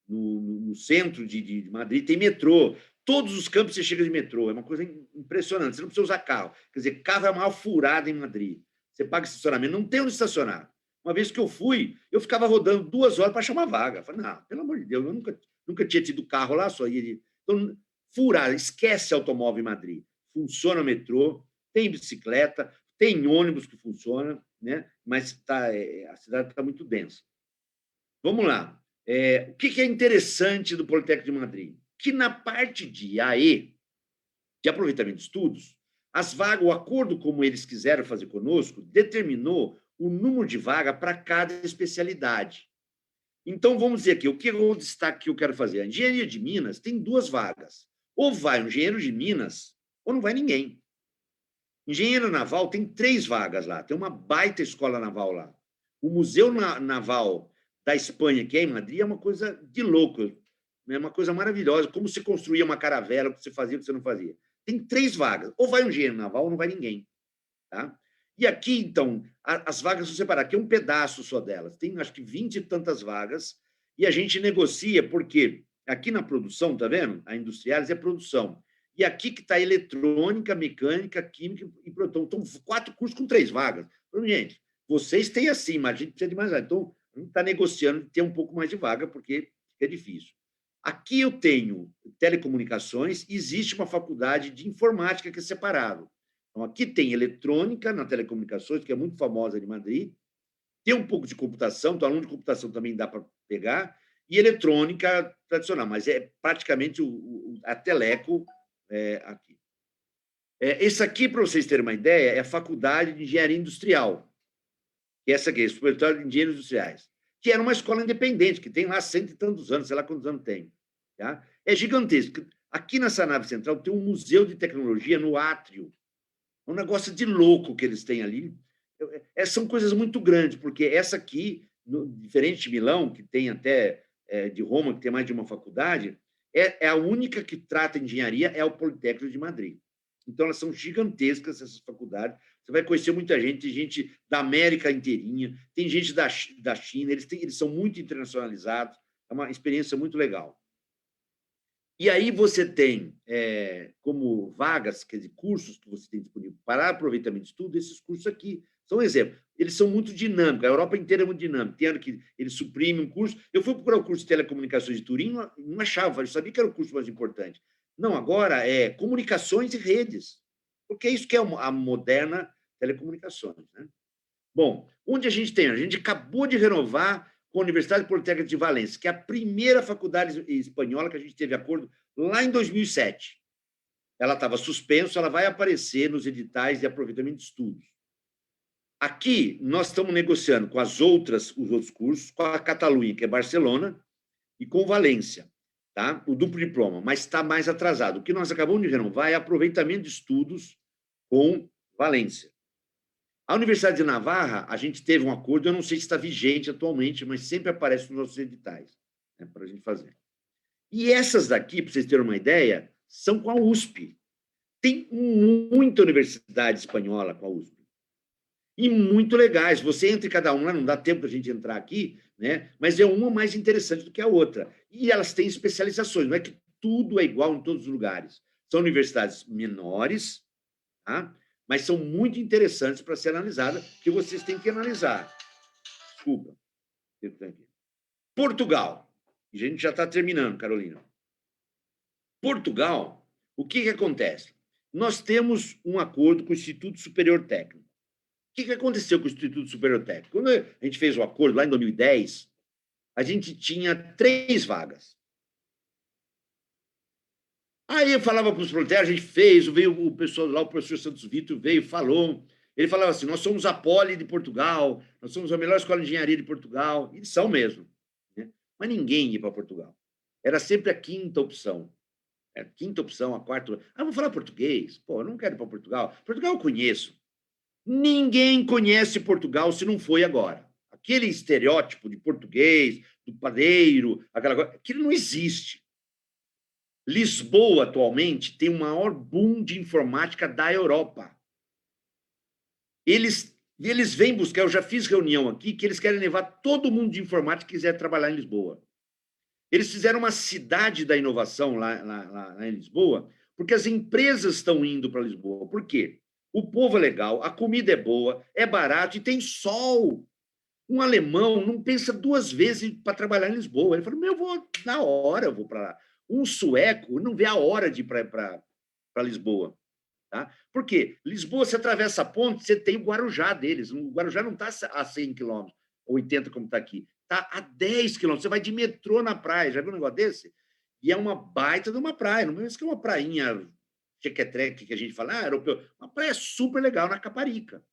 no centro de Madrid, tem metrô. Todos os campos você chega de metrô, é uma coisa impressionante. Você não precisa usar carro. Quer dizer, carro é a maior furada em Madrid. Você paga estacionamento, não tem onde estacionar. Uma vez que eu fui, eu ficava rodando 2 horas para achar uma vaga. Eu falei, não, pelo amor de Deus, eu nunca tinha tido carro lá, só ia. Então, furada, esquece automóvel em Madrid. Funciona o metrô, tem bicicleta, tem ônibus que funciona, né? Mas a cidade está muito densa. Vamos lá. O que é interessante do Politécnico de Madrid? Que na parte de AE, de aproveitamento de estudos, as vagas, o acordo como eles quiseram fazer conosco, determinou o número de vaga para cada especialidade. Então, vamos dizer aqui, o destaque que eu quero fazer? A engenharia de Minas tem 2 vagas. Ou vai um engenheiro de Minas, ou não vai ninguém. Engenheiro naval tem 3 vagas lá, tem uma baita escola naval lá. O Museu Naval da Espanha, que é em Madrid, é uma coisa de louco. É uma coisa maravilhosa, como se construía uma caravela, o que você fazia, o que você não fazia. Tem 3 vagas. Ou vai um engenheiro naval ou não vai ninguém. Tá? E aqui, então, as vagas são separadas. Aqui é um pedaço só delas. Tem, acho que, 20 e tantas vagas. E a gente negocia, porque aqui na produção, tá vendo? A Industriales é produção. E aqui que está eletrônica, mecânica, química e produção. Então, 4 cursos com 3 vagas. Então, gente, vocês têm assim, mas a gente precisa de mais vagas. Então, a gente está negociando de ter um pouco mais de vaga, porque fica difícil. Aqui eu tenho telecomunicações, existe uma faculdade de informática que é separado. Então, aqui tem eletrônica na telecomunicações, que é muito famosa de Madrid, tem um pouco de computação, então aluno de computação também dá para pegar, e eletrônica tradicional, mas é praticamente a Teleco aqui. Esse aqui, para vocês terem uma ideia, é a Faculdade de Engenharia Industrial, que é essa aqui, Superior de Engenheiros Industriais, que era uma escola independente, que tem lá 100 e tantos anos, sei lá quantos anos tem. Tá? É gigantesco. Aqui nessa nave central tem um museu de tecnologia no átrio. É um negócio de louco que eles têm ali. São coisas muito grandes, porque essa aqui, diferente de Milão, que tem até de Roma, que tem mais de uma faculdade, é a única que trata engenharia, é o Politécnico de Madrid. Então, elas são gigantescas, essas faculdades. Você vai conhecer muita gente da América inteirinha, tem gente da China, eles são muito internacionalizados, é uma experiência muito legal. E aí você tem como vagas, quer dizer, cursos que você tem disponível para aproveitamento de estudo, esses cursos aqui. São um exemplo. Eles são muito dinâmicos, a Europa inteira é muito dinâmica. Tem ano que eles suprimem um curso. Eu fui procurar o curso de telecomunicações de Turim, não achava, eu sabia que era o curso mais importante. Não, agora é comunicações e redes, porque é isso que é a moderna telecomunicações. Né? Bom, onde a gente tem? A gente acabou de renovar com a Universidade Politécnica de Valência, que é a primeira faculdade espanhola que a gente teve acordo lá em 2007. Ela estava suspensa, ela vai aparecer nos editais de aproveitamento de estudos. Aqui, nós estamos negociando com os outros cursos, com a Catalunha, que é Barcelona, e com Valência, tá? O duplo diploma, mas está mais atrasado. O que nós acabamos de renovar é aproveitamento de estudos com Valência. A Universidade de Navarra, a gente teve um acordo, eu não sei se está vigente atualmente, mas sempre aparece nos nossos editais, né, para a gente fazer. E essas daqui, para vocês terem uma ideia, são com a USP. Tem muita universidade espanhola com a USP. E muito legais. Você entra em cada uma, não dá tempo para a gente entrar aqui, né? Mas é uma mais interessante do que a outra. E elas têm especializações, não é que tudo é igual em todos os lugares. São universidades menores, tá? Mas são muito interessantes para ser analisadas, que vocês têm que analisar. Desculpa. Portugal. A gente já está terminando, Carolina. Portugal, o que acontece? Nós temos um acordo com o Instituto Superior Técnico. O que aconteceu com o Instituto Superior Técnico? Quando a gente fez o acordo lá em 2010, a gente tinha 3 vagas. Aí eu falava para os proletários, a gente fez, veio o pessoal lá, o professor Santos Vitor veio, falou. Ele falava assim: nós somos a Poli de Portugal, nós somos a melhor escola de engenharia de Portugal. E eles são mesmo. Né? Mas ninguém ia para Portugal. Era sempre a quinta opção. A quinta opção, a quarta. Ah, vou falar português? Pô, eu não quero ir para Portugal. Portugal eu conheço. Ninguém conhece Portugal se não foi agora. Aquele estereótipo de português, do padeiro, aquela coisa, aquilo não existe. Lisboa, atualmente, tem o maior boom de informática da Europa. Eles vêm buscar, eu já fiz reunião aqui, que eles querem levar todo mundo de informática que quiser trabalhar em Lisboa. Eles fizeram uma cidade da inovação lá em Lisboa, porque as empresas estão indo para Lisboa. Por quê? O povo é legal, a comida é boa, é barato e tem sol. Um alemão não pensa 2 vezes para trabalhar em Lisboa. Ele falou: eu vou na hora, eu vou para lá. Um sueco não vê a hora de ir para Lisboa. Tá? Por quê? Lisboa, você atravessa a ponte, você tem o Guarujá deles. O Guarujá não está a 100 quilômetros, 80 como está aqui. Está a 10 quilômetros. Você vai de metrô na praia. Já viu um negócio desse? E é uma baita de uma praia. Não é isso que é uma prainha chequetreque que a gente fala, europeu. Uma praia super legal na Caparica.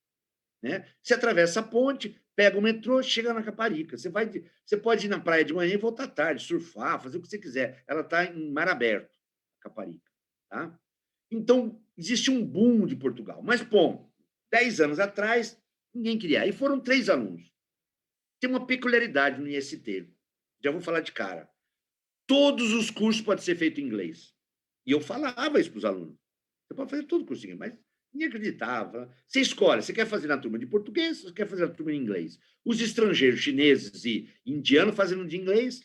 Né? Você atravessa a ponte, pega o metrô, chega na Caparica. Você pode ir na praia de manhã e voltar à tarde, surfar, fazer o que você quiser. Ela está em mar aberto, Caparica. Tá? Então, existe um boom de Portugal. Mas, bom, 10 anos atrás, ninguém queria. Aí foram 3 alunos. Tem uma peculiaridade no IST. Já vou falar de cara. Todos os cursos podem ser feitos em inglês. E eu falava isso para os alunos. Você pode fazer todo o cursinho, mas ninguém acreditava. Você escolhe, você quer fazer na turma de português, você quer fazer na turma de inglês. Os estrangeiros, chineses e indianos fazem no de inglês,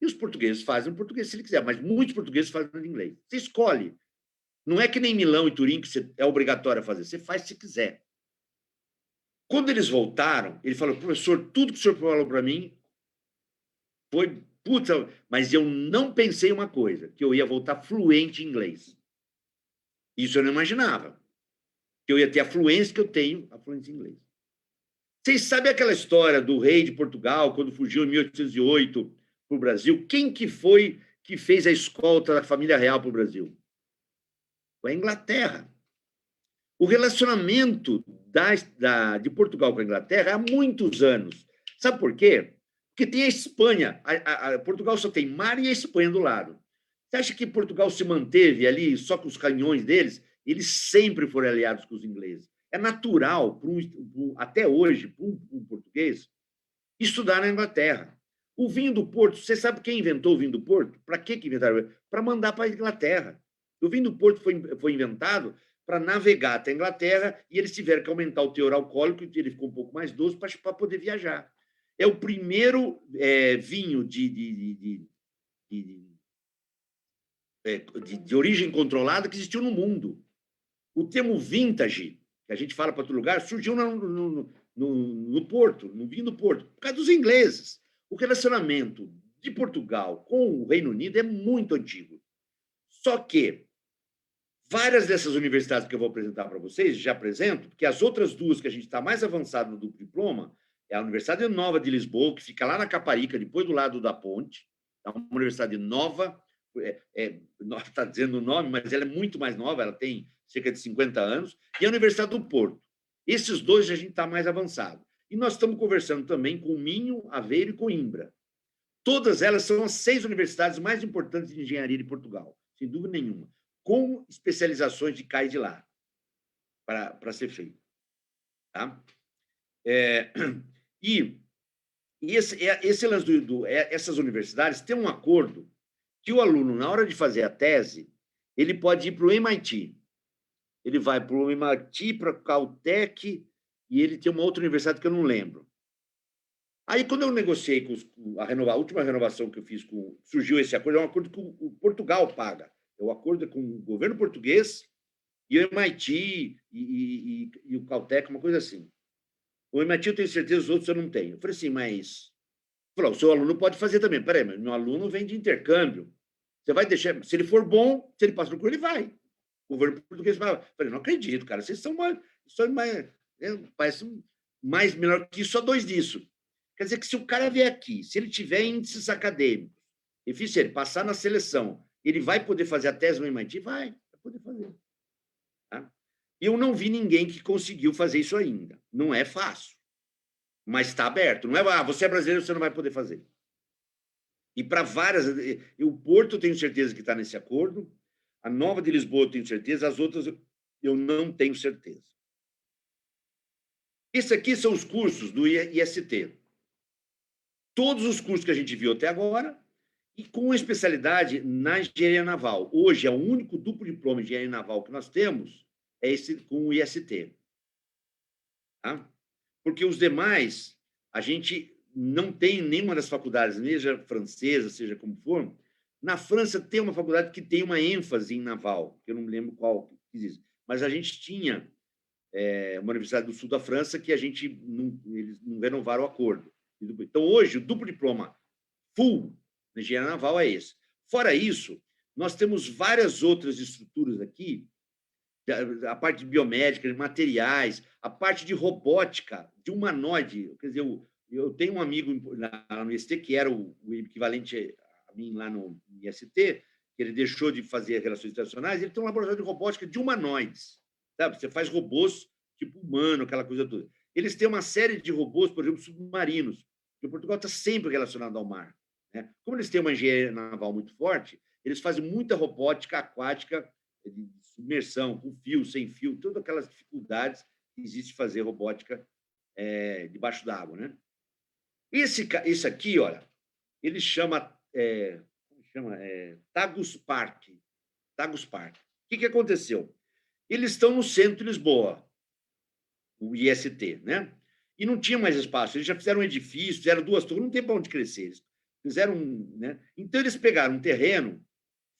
e os portugueses fazem no português, se ele quiser, mas muitos portugueses fazem no de inglês. Você escolhe. Não é que nem Milão e Turim, que é obrigatório a fazer, você faz se quiser. Quando eles voltaram, ele falou, professor, tudo que o senhor falou para mim foi, puta, mas eu não pensei uma coisa, que eu ia voltar fluente em inglês. Isso eu não imaginava. Que eu ia ter a fluência que eu tenho, a fluência em inglês. Vocês sabem aquela história do rei de Portugal, quando fugiu em 1808 para o Brasil? Quem que foi que fez a escolta da família real para o Brasil? Foi a Inglaterra. O relacionamento de Portugal com a Inglaterra há muitos anos. Sabe por quê? Porque tem a Espanha. Portugal só tem mar e a Espanha do lado. Você acha que Portugal se manteve ali só com os canhões deles? Eles sempre foram aliados com os ingleses. É natural, até hoje, para um português, estudar na Inglaterra. O vinho do Porto, você sabe quem inventou o vinho do Porto? Para que inventaram? Para mandar para a Inglaterra. O vinho do Porto foi inventado para navegar até a Inglaterra e eles tiveram que aumentar o teor alcoólico, ele ficou um pouco mais doce para poder viajar. É o primeiro vinho de origem controlada que existiu no mundo. O termo vintage, que a gente fala para outro lugar, surgiu no Porto, no vinho do Porto, por causa dos ingleses. O relacionamento de Portugal com o Reino Unido é muito antigo. Só que várias dessas universidades que eu vou apresentar para vocês, já apresento, porque as outras duas que a gente está mais avançado no duplo diploma é a Universidade Nova de Lisboa, que fica lá na Caparica, depois do lado da ponte, é uma universidade nova, está dizendo o nome, mas ela é muito mais nova, ela tem cerca de 50 anos, e a Universidade do Porto. Esses dois a gente está mais avançado. E nós estamos conversando também com Minho, Aveiro e Coimbra. Todas elas são as 6 universidades mais importantes de engenharia de Portugal, sem dúvida nenhuma, com especializações de cá e de lá, para ser feito. Tá? E esse lance essas universidades têm um acordo que o aluno, na hora de fazer a tese, ele pode ir para o MIT. Ele vai para o MIT, para o Caltech, e ele tem uma outra universidade que eu não lembro. Aí, quando eu negociei com a última renovação que eu fiz, surgiu esse acordo, é um acordo que o Portugal paga. É o acordo com o governo português e o MIT e o Caltech, uma coisa assim. O MIT eu tenho certeza, os outros eu não tenho. Eu falei assim, mas... Falou, o seu aluno pode fazer também. Peraí, mas meu aluno vem de intercâmbio. Você vai deixar... Se ele for bom, se ele passa no curso, ele vai. O governo português vai. Eu falei, não acredito, cara. Vocês são parece mais melhor que isso, só 2 disso. Quer dizer que se o cara vier aqui, se ele tiver índices acadêmicos, se ele passar na seleção, ele vai poder fazer a tese no MIT? Vai poder fazer. Tá? Eu não vi ninguém que conseguiu fazer isso ainda. Não é fácil, mas está aberto. Não é, você é brasileiro, você não vai poder fazer. E para várias... O Porto, eu tenho certeza que está nesse acordo. A Nova de Lisboa, eu tenho certeza. As outras, eu não tenho certeza. Esses aqui são os cursos do IST. Todos os cursos que a gente viu até agora, e com especialidade na engenharia naval. Hoje, é o único duplo diploma de engenharia naval que nós temos, é esse com o IST. Tá? Porque os demais, a gente não tem nenhuma das faculdades, seja francesa, seja como for. Na França tem uma faculdade que tem uma ênfase em naval, que eu não me lembro qual que existe, mas a gente tinha uma universidade do sul da França que eles não renovaram o acordo. Então, hoje, o duplo diploma full na engenharia naval é esse. Fora isso, nós temos várias outras estruturas aqui, a parte de biomédica, de materiais, a parte de robótica, de humanoide. Quer dizer, eu tenho um amigo na UST que era o equivalente a mim lá no IST, que ele deixou de fazer relações internacionais, ele tem um laboratório de robótica de humanoides. Sabe? Você faz robôs tipo humano, aquela coisa toda. Eles têm uma série de robôs, por exemplo, submarinos, porque Portugal está sempre relacionado ao mar. Né? Como eles têm uma engenharia naval muito forte, eles fazem muita robótica aquática de submersão, com fio, sem fio, todas aquelas dificuldades que existe fazer robótica debaixo d'água. Né? Esse aqui, olha, ele chama Tagus Park. Tagus Park. O que aconteceu? Eles estão no centro de Lisboa, o IST, né? E não tinha mais espaço. Eles já fizeram um edifício, fizeram 2 torres, não tem para onde crescer. Eles fizeram né? Então, eles pegaram um terreno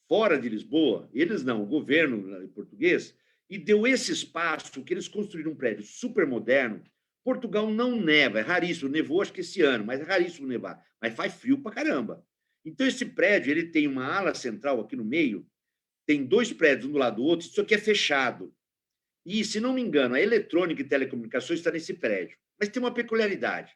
fora de Lisboa, eles não, o governo português, e deu esse espaço que eles construíram um prédio super moderno. Portugal não neva, é raríssimo, nevou acho que esse ano, mas é raríssimo nevar, mas faz frio para caramba. Então, esse prédio ele tem uma ala central aqui no meio, tem 2 prédios um do lado do outro, isso aqui é fechado. E, se não me engano, a eletrônica e telecomunicações está nesse prédio. Mas tem uma peculiaridade.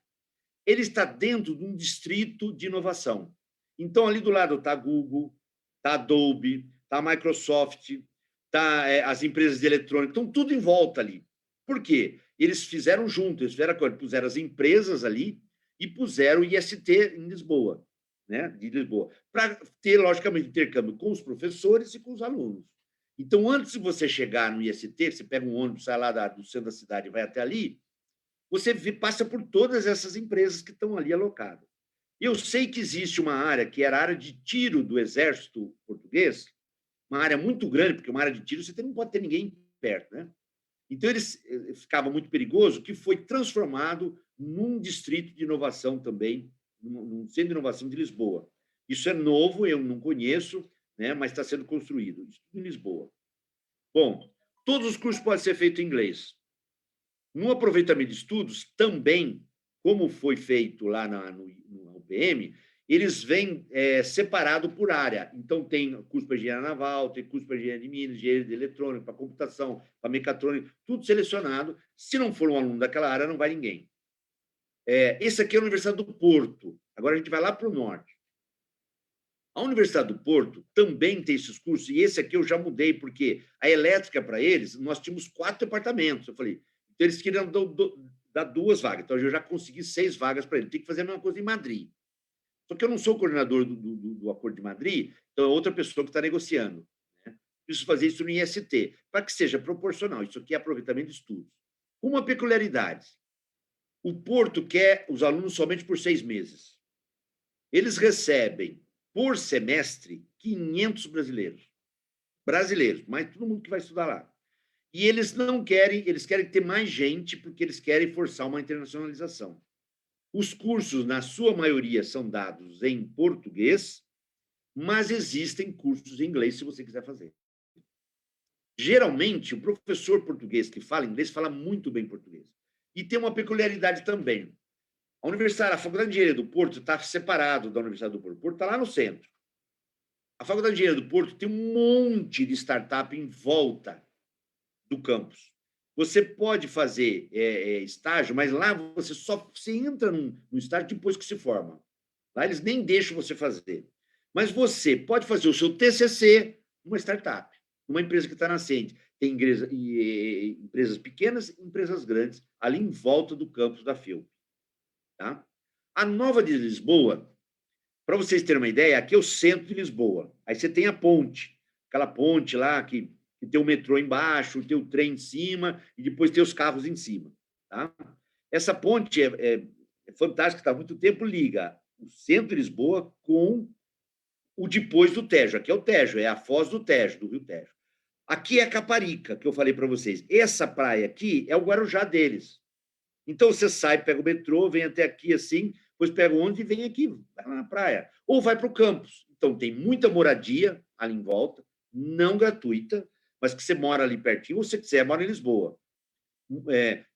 Ele está dentro de um distrito de inovação. Então, ali do lado está a Google, está a Adobe, está a Microsoft, está as empresas de eletrônica, estão tudo em volta ali. Por quê? Eles fizeram junto, eles fizeram acordo, puseram as empresas ali e puseram o IST em Lisboa, né? De Lisboa, para ter, logicamente, intercâmbio com os professores e com os alunos. Então, antes de você chegar no IST, você pega um ônibus, sai lá do centro da cidade e vai até ali, você passa por todas essas empresas que estão ali alocadas. Eu sei que existe uma área, que era a área de tiro do Exército Português, uma área muito grande, porque uma área de tiro você não pode ter ninguém perto, né? Então, eles ficava muito perigoso, que foi transformado num distrito de inovação também, num centro de inovação de Lisboa. Isso é novo, eu não conheço, né, mas está sendo construído, isso em Lisboa. Bom, todos os cursos podem ser feitos em inglês. No aproveitamento de estudos, também, como foi feito lá no UPM, eles vêm separado por área. Então, tem curso para engenharia naval, tem curso para engenharia de minas, engenharia de eletrônica, para computação, para mecatrônica, tudo selecionado. Se não for um aluno daquela área, não vai ninguém. Esse aqui é a Universidade do Porto. Agora a gente vai lá para o norte. A Universidade do Porto também tem esses cursos, e esse aqui eu já mudei, porque a elétrica, para eles, nós tínhamos 4 departamentos. Eu falei, então eles queriam dar 2 vagas. Então, eu já consegui 6 vagas para eles. Tem que fazer a mesma coisa em Madrid. Só que eu não sou o coordenador do Acordo de Madrid, então é outra pessoa que está negociando. Né? Preciso fazer isso no IST, para que seja proporcional. Isso aqui é aproveitamento de estudos. Uma peculiaridade. O Porto quer os alunos somente por 6 meses. Eles recebem, por semestre, 500 brasileiros. Brasileiros, mas todo mundo que vai estudar lá. E eles não querem, eles querem ter mais gente, porque eles querem forçar uma internacionalização. Os cursos, na sua maioria, são dados em português, mas existem cursos em inglês, se você quiser fazer. Geralmente, o professor português que fala inglês fala muito bem português. E tem uma peculiaridade também. A Faculdade de Engenharia do Porto está separado da Universidade do Porto. O Porto está lá no centro. A Faculdade de Engenharia do Porto tem um monte de startup em volta do campus. Você pode fazer estágio, mas lá você entra num estágio depois que se forma. Lá eles nem deixam você fazer. Mas você pode fazer o seu TCC numa startup, numa empresa que está nascente. Tem empresas pequenas e empresas grandes ali em volta do campus da FEUP. Tá? A Nova de Lisboa, para vocês terem uma ideia, aqui é o centro de Lisboa. Aí você tem a ponte, aquela ponte lá que tem o metrô embaixo, tem o trem em cima e depois tem os carros em cima. Tá? Essa ponte é fantástica, está há muito tempo, liga o centro de Lisboa com o depois do Tejo. Aqui é o Tejo, é a foz do Tejo, do Rio Tejo. Aqui é a Caparica, que eu falei para vocês. Essa praia aqui é o Guarujá deles. Então, você sai, pega o metrô, vem até aqui assim, depois pega o ônibus e vem aqui, vai lá na praia. Ou vai para o campus. Então, tem muita moradia ali em volta, não gratuita, mas que você mora ali pertinho, ou se quiser, mora em Lisboa.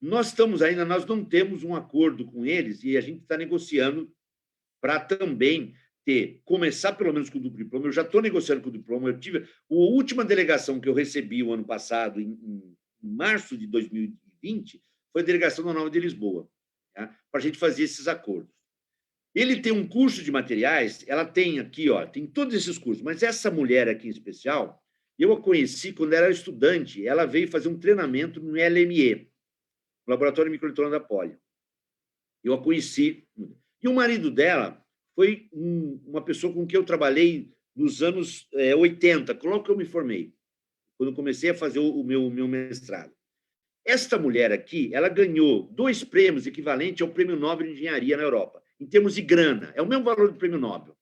Nós estamos ainda, nós não temos um acordo com eles e a gente está negociando para também começar pelo menos com o duplo diploma. Eu já estou negociando com o diploma. Eu tive a última delegação que eu recebi o ano passado, em março de 2020, foi a delegação da Nova de Lisboa, tá? Para a gente fazer esses acordos. Ele tem um curso de materiais, ela tem aqui, tem todos esses cursos, mas essa mulher aqui em especial, eu a conheci quando ela era estudante, ela veio fazer um treinamento no LME, no Laboratório de Microeletrônica da Poli. Eu a conheci. E o marido dela foi uma pessoa com quem eu trabalhei nos anos 80, logo que eu me formei, quando eu comecei a fazer o meu mestrado. Esta mulher aqui, ela ganhou 2 prêmios equivalentes ao Prêmio Nobel de Engenharia na Europa, em termos de grana. É o mesmo valor do Prêmio Nobel.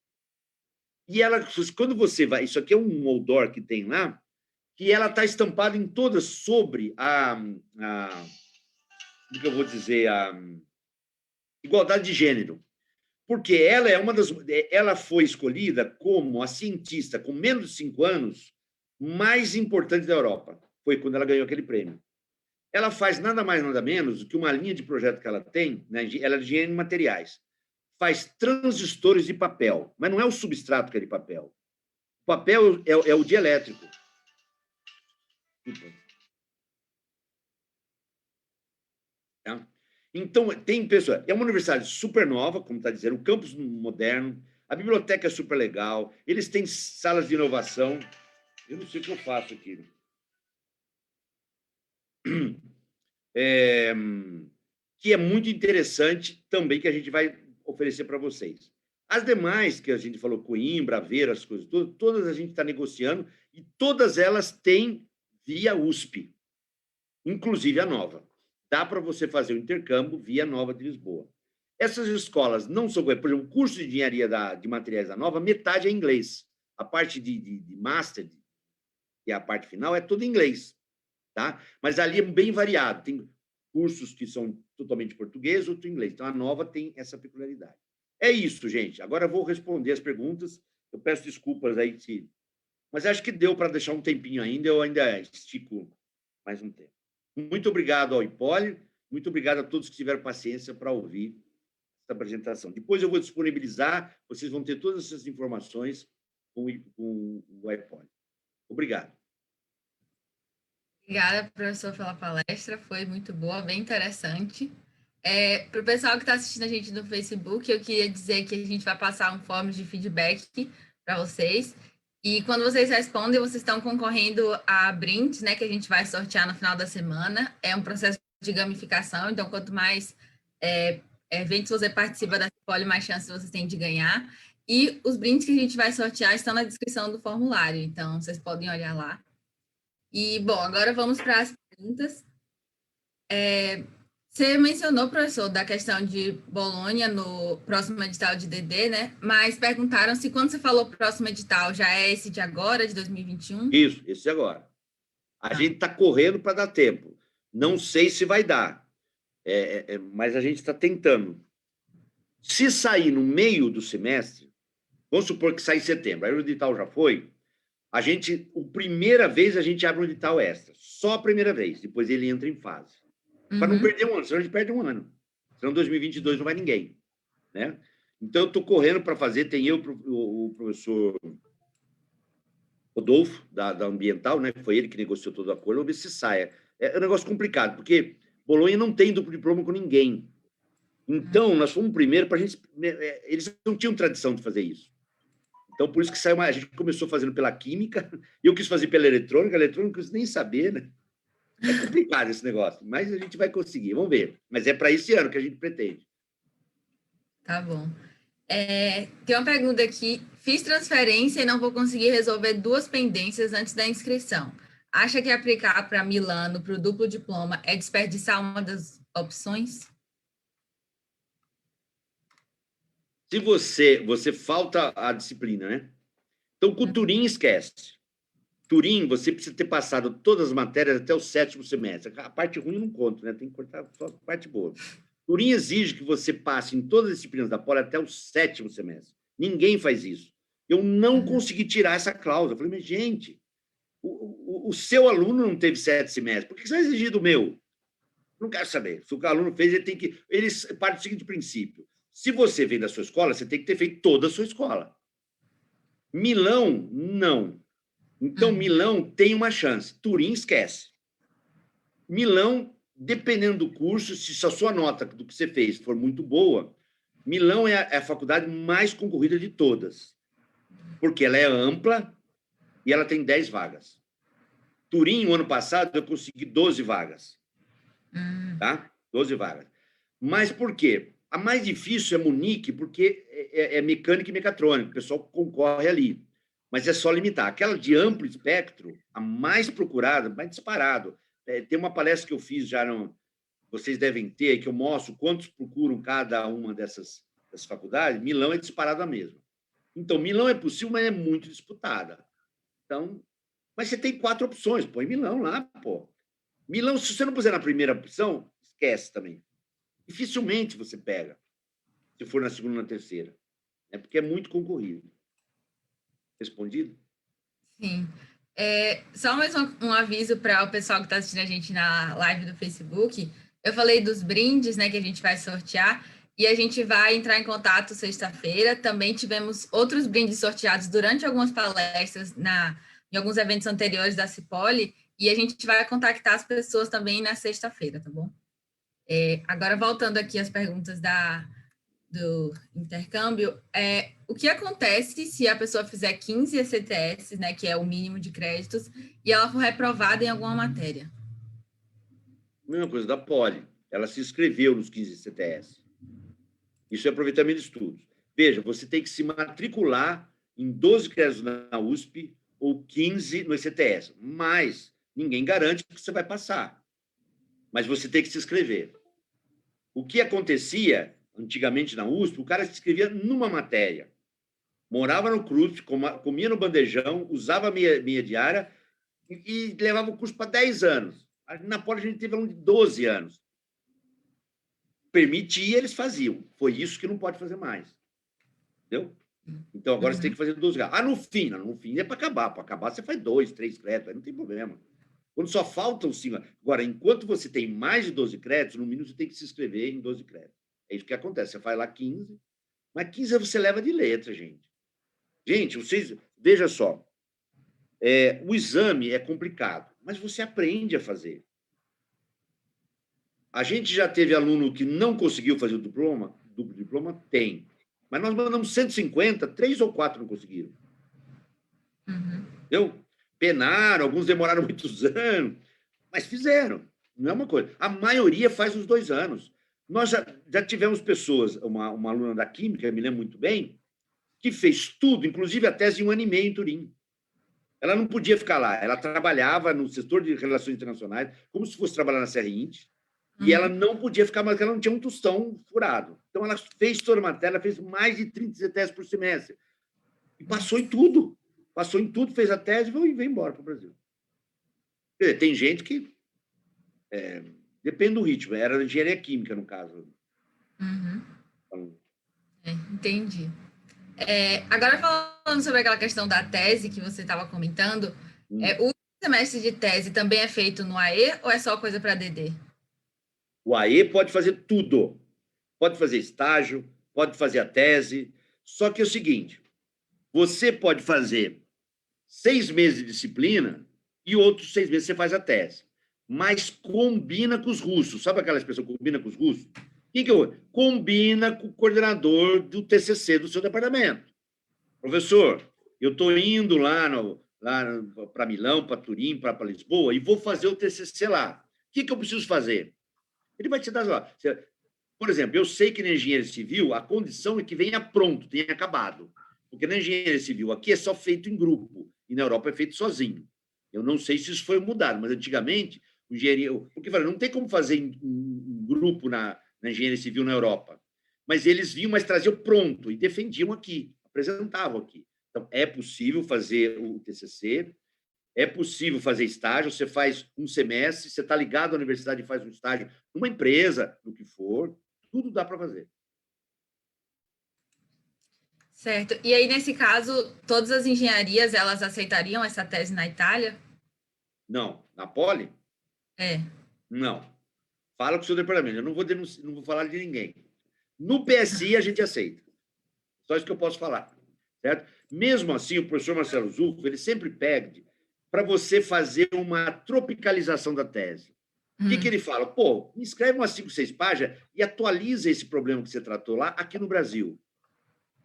E ela, quando você vai... Isso aqui é um outdoor que tem lá, que ela está estampada em todas sobre como que eu vou dizer, a igualdade de gênero. Porque ela foi escolhida como a cientista com menos de 5 anos mais importante da Europa. Foi quando ela ganhou aquele prêmio. Ela faz nada mais, nada menos do que uma linha de projeto que ela tem, né? Ela é de engenharia de materiais. Faz transistores de papel, mas não é o substrato que é de papel. O papel é o dielétrico. Tá? Então, tem pessoa. É uma universidade super nova, como está dizendo, um campus moderno, a biblioteca é super legal, eles têm salas de inovação. Eu não sei o que eu faço aqui. Que é muito interessante também, que a gente vai oferecer para vocês. As demais, que a gente falou, Coimbra, Aveiro, as coisas todas a gente está negociando, e todas elas têm via USP, inclusive a nova. Dá para você fazer o intercâmbio via Nova de Lisboa. Essas escolas não são, por exemplo, o curso de engenharia de materiais da Nova, metade é inglês. A parte de master, que é a parte final, é tudo em inglês. Tá? Mas ali é bem variado. Tem cursos que são totalmente português, outro em inglês. Então, a Nova tem essa peculiaridade. É isso, gente. Agora eu vou responder as perguntas. Eu peço desculpas aí, mas acho que deu para deixar um tempinho ainda. Eu ainda estico mais um tempo. Muito obrigado ao Hipólito. Muito obrigado a todos que tiveram paciência para ouvir essa apresentação. Depois eu vou disponibilizar, vocês vão ter todas essas informações com o Hipólito. Obrigado. Obrigada, professor, pela palestra, foi muito boa, bem interessante. Para o pessoal que está assistindo a gente no Facebook, eu queria dizer que a gente vai passar um form de feedback para vocês, e quando vocês respondem, vocês estão concorrendo a brindes, né, que a gente vai sortear no final da semana. É um processo de gamificação, então quanto mais eventos você participa da Cipolli, mais chances você tem de ganhar. E os brindes que a gente vai sortear estão na descrição do formulário, então vocês podem olhar lá. E, bom, agora vamos para as perguntas. Você mencionou, professor, da questão de Bolonha no próximo edital de DD, né? Mas perguntaram se quando você falou próximo edital, já é esse de agora, de 2021? Isso, esse de agora. A gente está correndo para dar tempo. Não sei se vai dar, mas a gente está tentando. Se sair no meio do semestre, vamos supor que sai em setembro, aí o edital já foi, a primeira vez a gente abre um edital extra, só a primeira vez, depois ele entra em fase. Para não perder um ano, senão a gente perde um ano. Senão 2022 não vai ninguém. Né? Então, eu estou correndo para fazer, tem eu, o professor Rodolfo, da Ambiental, né? Foi ele que negociou todo o acordo, vamos ver se sai. É um negócio complicado, porque Bolonha não tem duplo diploma com ninguém. Então, nós fomos primeiro para a gente... Eles não tinham tradição de fazer isso. Então, por isso que saiu a gente começou fazendo pela química, e eu quis fazer pela eletrônica, a eletrônica não quis nem saber, né? É complicado esse negócio, mas a gente vai conseguir, vamos ver. Mas é para esse ano que a gente pretende. Tá bom. Tem uma pergunta aqui. Fiz transferência e não vou conseguir resolver 2 pendências antes da inscrição. Acha que aplicar para Milano, para o duplo diploma, é desperdiçar uma das opções? Se você falta a disciplina, né? Então, com o Turim, esquece. Turim, você precisa ter passado todas as matérias até o 7º semestre. A parte ruim eu não conto, né? Tem que cortar só a parte boa. Turim exige que você passe em todas as disciplinas da Poli até o 7º semestre. Ninguém faz isso. Eu não consegui tirar essa cláusula. Eu falei, mas, gente, o seu aluno não teve 7 semestres. Por que você vai exigir do meu? Não quero saber. Se o aluno fez, ele tem que... Eles partem do seguinte princípio. Se você vem da sua escola, você tem que ter feito toda a sua escola. Milão, não. Então, Milão tem uma chance. Turim, esquece. Milão, dependendo do curso, se a sua nota do que você fez for muito boa, Milão é a faculdade mais concorrida de todas, porque ela é ampla e ela tem 10 vagas. Turim, o ano passado, eu consegui 12 vagas. Tá? 12 vagas. Mas por quê? A mais difícil é Munique, porque é mecânica e mecatrônica, o pessoal concorre ali. Mas é só limitar. Aquela de amplo espectro, a mais procurada, mais disparado. Tem uma palestra que eu fiz já, vocês devem ter, que eu mostro quantos procuram cada uma dessas faculdades. Milão é disparada mesmo. Então, Milão é possível, mas é muito disputada. Então, Mas você tem 4 opções, põe Milão lá, pô. Milão, se você não puser na primeira opção, esquece também. Dificilmente você pega, se for na segunda ou na terceira. Porque é muito concorrido. Respondido? Sim. Só mais um aviso para o pessoal que está assistindo a gente na live do Facebook. Eu falei dos brindes, né, que a gente vai sortear, e a gente vai entrar em contato sexta-feira. Também tivemos outros brindes sorteados durante algumas palestras em alguns eventos anteriores da Cipoli, e a gente vai contactar as pessoas também na sexta-feira, tá bom? Agora, voltando aqui às perguntas do intercâmbio, o que acontece se a pessoa fizer 15 ECTS, né, que é o mínimo de créditos, e ela for reprovada em alguma matéria? Mesma coisa da Poli. Ela se inscreveu nos 15 CTS. Isso é aproveitamento de estudos. Veja, você tem que se matricular em 12 créditos na USP ou 15 no ECTS, mas ninguém garante que você vai passar. Mas você tem que se inscrever. O que acontecia antigamente na USP, o cara se inscrevia numa matéria, morava no CRUSP, comia no bandejão, usava meia diária e levava o curso para 10 anos. Na Poli a gente teve aluno de 12 anos. Permitia, eles faziam. Foi isso que não pode fazer mais. Entendeu? Então, agora você tem que fazer 12 graus. No fim é para acabar. Para acabar, você faz 2, 3 créditos, aí não tem problema. Quando só faltam 5. Agora, enquanto você tem mais de 12 créditos, no mínimo você tem que se inscrever em 12 créditos. É isso que acontece. Você faz lá 15, mas 15 você leva de letra, gente. Gente, vocês. Veja só. O exame é complicado, mas você aprende a fazer. A gente já teve aluno que não conseguiu fazer o diploma? Duplo diploma? Tem. Mas nós mandamos 150, 3 ou 4 não conseguiram. Entendeu? Penaram, alguns demoraram muitos anos, mas fizeram. Não é uma coisa. A maioria faz os 2 anos. Nós já tivemos pessoas, uma aluna da Química, me lembro muito bem, que fez tudo, inclusive a tese em 1 ano e meio em Turim. Ela não podia ficar lá. Ela trabalhava no setor de relações internacionais, como se fosse trabalhar na CRINT, e ela não podia ficar mais, porque ela não tinha um tostão furado. Então, ela fez toda a matéria, ela fez mais de 30 testes por semestre. E passou em tudo. Passou em tudo, fez a tese e veio embora para o Brasil. Tem gente que... depende do ritmo. Era engenharia química, no caso. Então, Entendi. Agora, falando sobre aquela questão da tese que você estava comentando, o semestre de tese também é feito no AE ou é só coisa para DD? O AE pode fazer tudo. Pode fazer estágio, pode fazer a tese. Só que é o seguinte, você pode fazer 6 meses de disciplina e outros 6 meses você faz a tese. Mas combina com os russos. Sabe aquela expressão, combina com os russos? O que combina com o coordenador do TCC do seu departamento. Professor, eu estou indo lá para Milão, para Turim, para Lisboa, e vou fazer o TCC lá. O que eu preciso fazer? Ele vai te dar lá. Por exemplo, eu sei que na engenharia civil a condição é que venha pronto, tenha acabado. Porque na engenharia civil aqui é só feito em grupo, e na Europa é feito sozinho. Eu não sei se isso foi mudado, mas antigamente, porque não tem como fazer em grupo na engenharia civil na Europa. Mas eles vinham, mas traziam pronto e defendiam aqui, apresentavam aqui. Então, é possível fazer o TCC, é possível fazer estágio, você faz um semestre, você está ligado à universidade e faz um estágio numa empresa, no que for, tudo dá para fazer. Certo. E aí, nesse caso, todas as engenharias, elas aceitariam essa tese na Itália? Não. Na Poli? Não. Fala com o seu departamento. Eu não vou falar de ninguém. No PSI, a gente aceita. Só isso que eu posso falar. Certo? Mesmo assim, o professor Marcelo Zucco, ele sempre pede para você fazer uma tropicalização da tese. O que ele fala? Pô, me escreve umas 5, 6 páginas e atualiza esse problema que você tratou lá aqui no Brasil.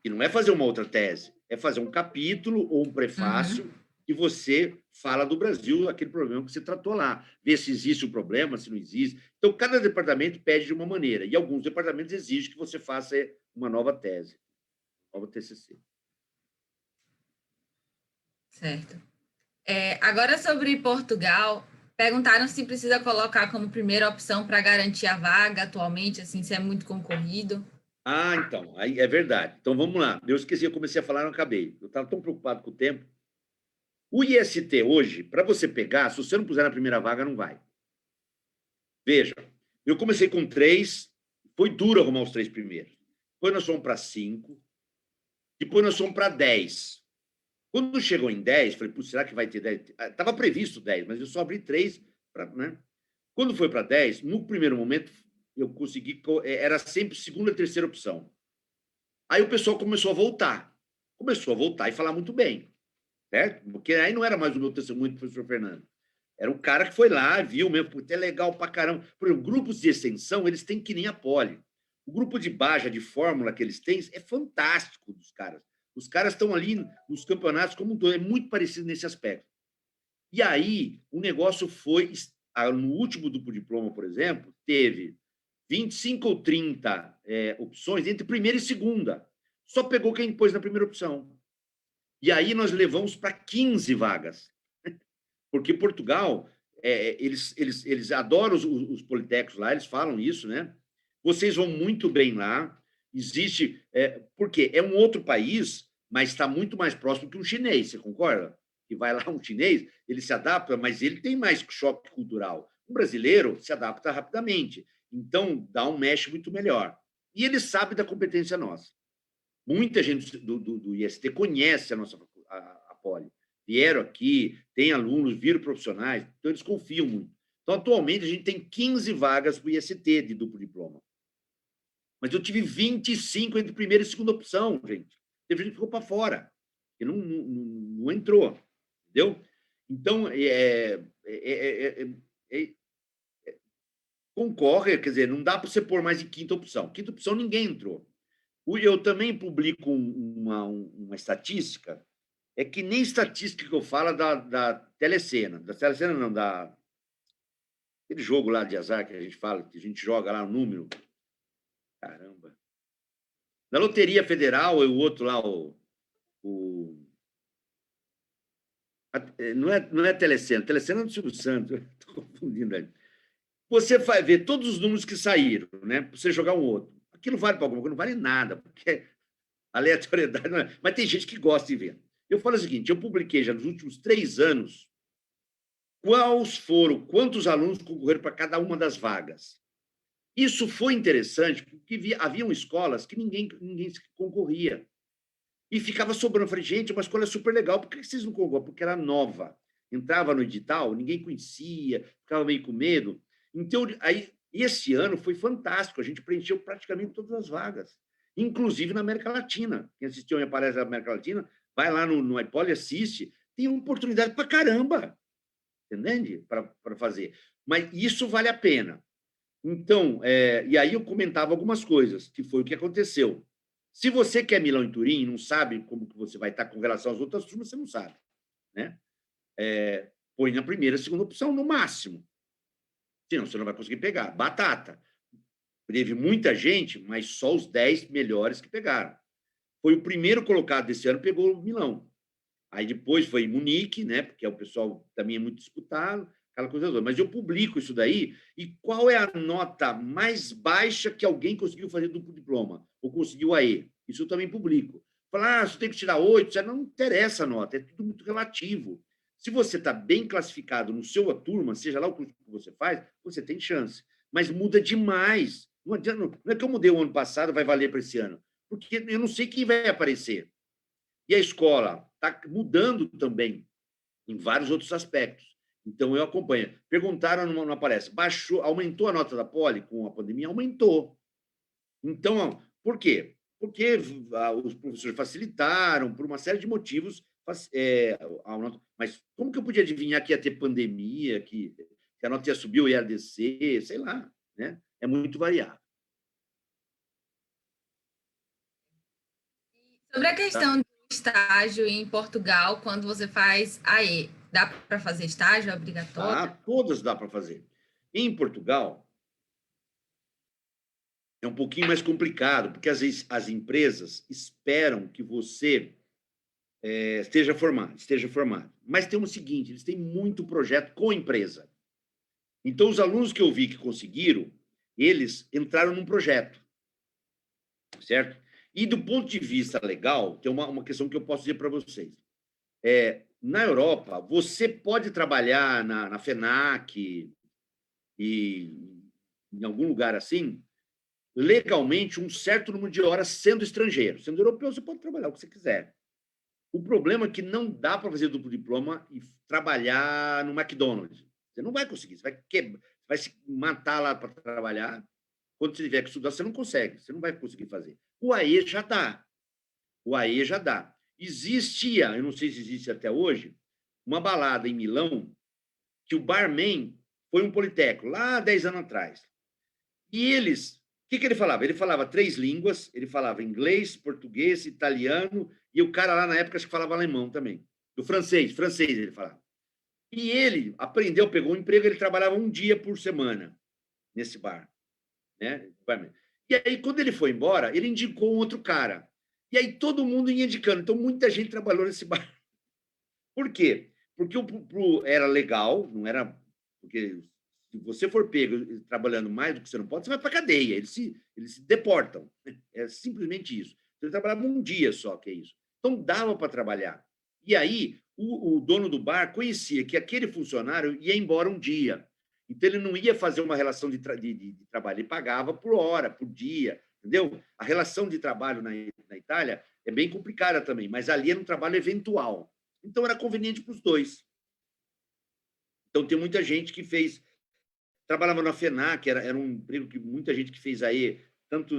E não é fazer uma outra tese, é fazer um capítulo ou um prefácio que você fala do Brasil, aquele problema que você tratou lá. Ver se existe um problema, se não existe. Então, cada departamento pede de uma maneira. E alguns departamentos exigem que você faça uma nova tese, nova TCC. Certo. Agora, sobre Portugal, perguntaram se precisa colocar como primeira opção para garantir a vaga atualmente, assim, se é muito concorrido. Então, aí é verdade. Então, vamos lá. Eu esqueci, eu comecei a falar e não acabei. Eu estava tão preocupado com o tempo. O IST hoje, para você pegar, se você não puser na primeira vaga, não vai. Veja, eu comecei com 3, foi duro arrumar os 3 primeiros. Depois nós fomos para 5, depois nós fomos para 10. Quando chegou em 10, falei, será que vai ter 10? Estava previsto 10, mas eu só abri 3. Né? Quando foi para 10, no primeiro momento, eu consegui, era sempre segunda e terceira opção. Aí o pessoal começou a voltar e falar muito bem, certo? Porque aí não era mais o meu testemunho do professor Fernando. Era um cara que foi lá, viu mesmo, porque é legal pra caramba. Por exemplo, grupos de extensão, eles têm que nem a Poli. O grupo de Baja, de Fórmula que eles têm, é fantástico dos caras. Os caras estão ali nos campeonatos como um todo, é muito parecido nesse aspecto. E aí, o negócio foi... No último duplo diploma, por exemplo, teve 25 ou 30 opções entre primeira e segunda. Só pegou quem pôs na primeira opção. E aí nós levamos para 15 vagas. Porque Portugal, eles adoram os politécnicos lá, eles falam isso, né? Vocês vão muito bem lá. Existe... porque é um outro país, mas está muito mais próximo que um chinês, você concorda? Que vai lá um chinês, ele se adapta, mas ele tem mais choque cultural. Um brasileiro se adapta rapidamente. Então, dá um mexe muito melhor. E ele sabe da competência nossa. Muita gente do IST conhece a nossa a Poli. Vieram aqui, tem alunos, viram profissionais, então eles confiam muito. Então, atualmente, a gente tem 15 vagas para o IST de duplo diploma. Mas eu tive 25 entre primeira e segunda opção, gente. Teve gente que ficou para fora, que não entrou, entendeu? Então, concorre, quer dizer, não dá para você pôr mais de quinta opção. Quinta opção, ninguém entrou. Eu também publico uma estatística, é que nem estatística que eu falo da telecena. Da telecena não, aquele jogo lá de azar que a gente fala, que a gente joga lá o número. Caramba. Da Loteria Federal, e o outro lá, não é telecena, telecena é do Silvio Santos, estou confundindo aí. Você vai ver todos os números que saíram, né? Para você jogar um outro. Aquilo vale para alguma coisa? Não vale nada, porque aleatoriedade não é. Mas tem gente que gosta de ver. Eu falo o seguinte: eu publiquei já nos últimos 3 anos quantos alunos concorreram para cada uma das vagas. Isso foi interessante, porque haviam escolas que ninguém concorria. E ficava sobrando. Eu falei, gente, uma escola é super legal, por que vocês não concorrem? Porque era nova. Entrava no edital, ninguém conhecia, ficava meio com medo. Então, aí, esse ano foi fantástico, a gente preencheu praticamente todas as vagas, inclusive na América Latina. Quem assistiu a minha palestra da América Latina, vai lá no iPod e assiste, tem oportunidade para caramba, entende? Para fazer. Mas isso vale a pena. Então, e aí eu comentava algumas coisas, que foi o que aconteceu. Se você quer Milão em Turim e não sabe como que você vai estar com relação às outras turmas, você não sabe, né? Põe na primeira, segunda opção, no máximo. Senão você não vai conseguir pegar. Batata. Teve muita gente, mas só os 10 melhores que pegaram. Foi o primeiro colocado desse ano, pegou o Milão. Aí depois foi Munique, né? Porque o pessoal também é muito disputado, aquela coisa toda. Mas eu publico isso daí, e qual é a nota mais baixa que alguém conseguiu fazer duplo diploma? Ou conseguiu AE? Isso eu também publico. Falar, você tem que tirar 8, não interessa a nota, é tudo muito relativo. Se você está bem classificado no seu turma, seja lá o curso que você faz, você tem chance. Mas muda demais. Não é que eu mudei o ano passado, vai valer para esse ano. Porque eu não sei quem vai aparecer. E a escola está mudando também em vários outros aspectos. Então, eu acompanho. Perguntaram numa palestra, aumentou a nota da Poli com a pandemia? Aumentou. Então, por quê? Porque os professores facilitaram, por uma série de motivos. Mas como que eu podia adivinhar que ia ter pandemia, que a nota ia subir ou ia descer? Sei lá, né? É muito variável. Sobre a questão do estágio em Portugal, quando você faz AE, dá para fazer estágio? É obrigatório? Todas dá para fazer. Em Portugal, é um pouquinho mais complicado, porque às vezes as empresas esperam que você esteja formado. Mas tem o seguinte, eles têm muito projeto com empresa. Então, os alunos que eu vi que conseguiram, eles entraram num projeto, certo? E do ponto de vista legal, tem uma questão que eu posso dizer para vocês. na Europa, você pode trabalhar na FENAC e em algum lugar assim, legalmente, um certo número de horas sendo estrangeiro. Sendo europeu, você pode trabalhar o que você quiser. O problema é que não dá para fazer duplo diploma e trabalhar no McDonald's. Você não vai conseguir, vai se matar lá para trabalhar. Quando você tiver que estudar, você não consegue, você não vai conseguir fazer. O AE já dá. O AE já dá. Existia, eu não sei se existe até hoje, uma balada em Milão que o barman foi um politécnico, lá 10 anos atrás. E eles, o que ele falava? Ele falava 3 línguas, ele falava inglês, português, italiano, e o cara lá na época acho que falava alemão também. Do francês ele falava. E ele aprendeu, pegou um emprego, ele trabalhava um dia por semana nesse bar, né? E aí, quando ele foi embora, ele indicou um outro cara. E aí todo mundo ia indicando. Então, muita gente trabalhou nesse bar. Por quê? Porque era legal, não era. Porque se você for pego trabalhando mais do que você não pode, você vai para a cadeia, eles se deportam. É simplesmente isso. Ele trabalhava um dia só, que é isso. Então, dava para trabalhar. E aí, o dono do bar conhecia que aquele funcionário ia embora um dia. Então, ele não ia fazer uma relação de trabalho, ele pagava por hora, por dia, entendeu? A relação de trabalho na Itália é bem complicada também, mas ali era um trabalho eventual. Então, era conveniente para os dois. Então, tem muita gente que trabalhava na FENAC, era um emprego que muita gente que fez aí, tanto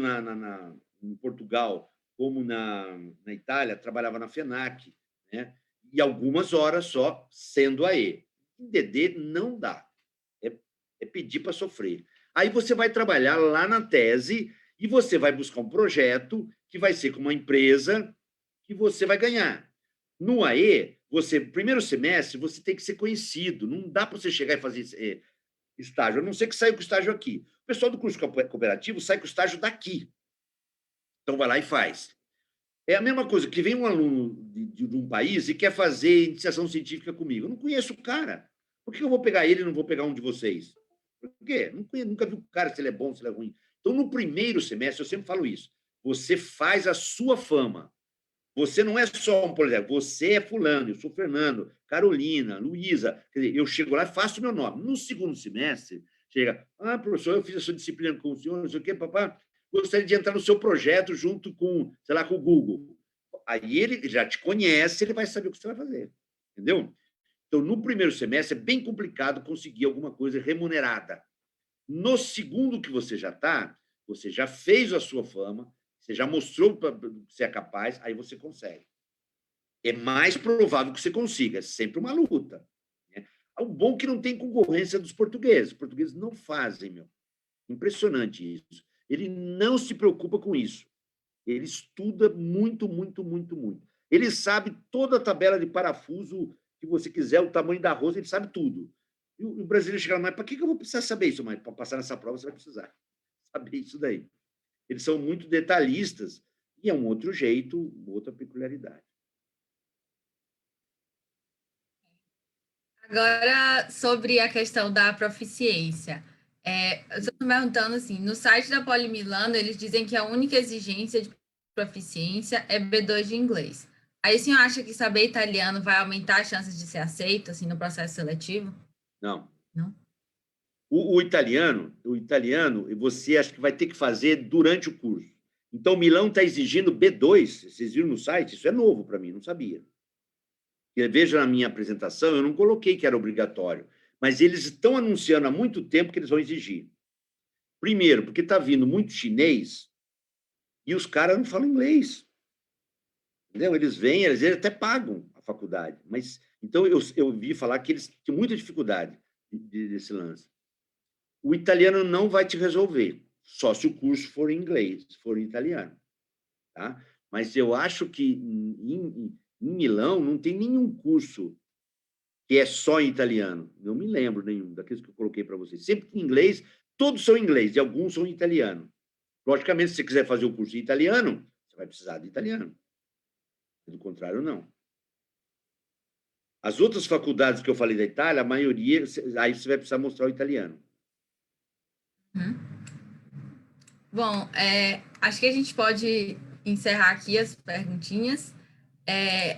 em Portugal como na Itália, trabalhava na FENAC, né? E algumas horas só sendo AE. Em DD não dá, é pedir para sofrer. Aí você vai trabalhar lá na tese e você vai buscar um projeto que vai ser com uma empresa que você vai ganhar. No AE, primeiro semestre, você tem que ser conhecido. Não dá para você chegar e fazer estágio, a não ser que saia com o estágio aqui. O pessoal do curso cooperativo sai com o estágio daqui. Então, vai lá e faz. É a mesma coisa que vem um aluno de um país e quer fazer iniciação científica comigo. Eu não conheço o cara. Por que eu vou pegar ele e não vou pegar um de vocês? Por quê? Nunca vi o cara, se ele é bom, se ele é ruim. Então, no primeiro semestre, eu sempre falo isso. Você faz a sua fama. Você não é só por exemplo, você é fulano, eu sou Fernando, Carolina, Luísa. Quer dizer, eu chego lá e faço meu nome. No segundo semestre, chega, professor, eu fiz a sua disciplina com o senhor, não sei o quê, papá, gostaria de entrar no seu projeto junto com, sei lá, com o Google. Aí ele já te conhece, ele vai saber o que você vai fazer. Entendeu? Então, no primeiro semestre, é bem complicado conseguir alguma coisa remunerada. No segundo que você já está, você já fez a sua fama, você já mostrou que você é capaz, aí você consegue. É mais provável que você consiga, é sempre uma luta. Né? O bom é que não tem concorrência dos portugueses. Os portugueses não fazem, meu. Impressionante isso. Ele não se preocupa com isso. Ele estuda muito, muito, muito, muito. Ele sabe toda a tabela de parafuso que você quiser, o tamanho da rosa, ele sabe tudo. E o brasileiro chega lá, mas para que eu vou precisar saber isso? Mas para passar nessa prova, você vai precisar saber isso daí. Eles são muito detalhistas e é um outro jeito, outra peculiaridade. Agora, sobre a questão da proficiência. Eu estou me perguntando assim, no site da Poli Milano, eles dizem que a única exigência de proficiência é B2 de inglês. Aí o senhor acha que saber italiano vai aumentar as chances de ser aceito assim, no processo seletivo? Não. Não? O italiano, você acha que vai ter que fazer durante o curso. Então, Milão está exigindo B2, vocês viram no site? Isso é novo para mim, não sabia. Veja na minha apresentação, eu não coloquei que era obrigatório, mas eles estão anunciando há muito tempo que eles vão exigir. Primeiro, porque está vindo muito chinês e os caras não falam inglês. Entendeu? Eles vêm, eles até pagam a faculdade, mas então eu vi falar que eles tinham muita dificuldade desse lance. O italiano não vai te resolver, só se o curso for em inglês, for em italiano. Tá? Mas eu acho que em Milão não tem nenhum curso que é só em italiano. Não me lembro nenhum daqueles que eu coloquei para vocês. Sempre em inglês, todos são em inglês e alguns são em italiano. Logicamente, se você quiser fazer o curso em italiano, você vai precisar de italiano. Do contrário, não. As outras faculdades que eu falei da Itália, a maioria, aí você vai precisar mostrar o italiano. Bom, acho que a gente pode encerrar aqui as perguntinhas.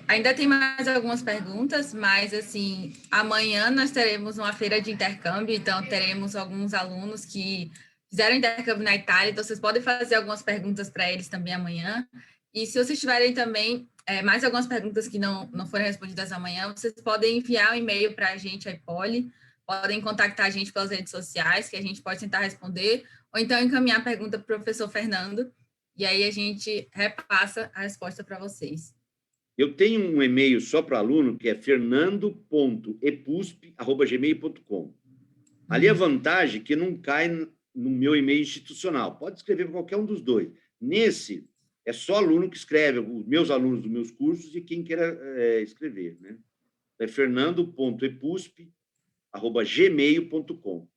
Ainda tem mais algumas perguntas, mas, assim, amanhã nós teremos uma feira de intercâmbio, então teremos alguns alunos que fizeram intercâmbio na Itália, então vocês podem fazer algumas perguntas para eles também amanhã. E se vocês tiverem também mais algumas perguntas que não foram respondidas amanhã, vocês podem enviar um e-mail para a gente, a Ipoli, podem contactar a gente pelas redes sociais, que a gente pode tentar responder, ou então encaminhar a pergunta para o professor Fernando, e aí a gente repassa a resposta para vocês. Eu tenho um e-mail só para aluno, que é fernando.epusp@gmail.com. Ali a vantagem é que não cai no meu e-mail institucional. Pode escrever para qualquer um dos dois. Nesse, é só aluno que escreve, os meus alunos dos meus cursos e quem queira escrever, né? É fernando.epusp@gmail.com.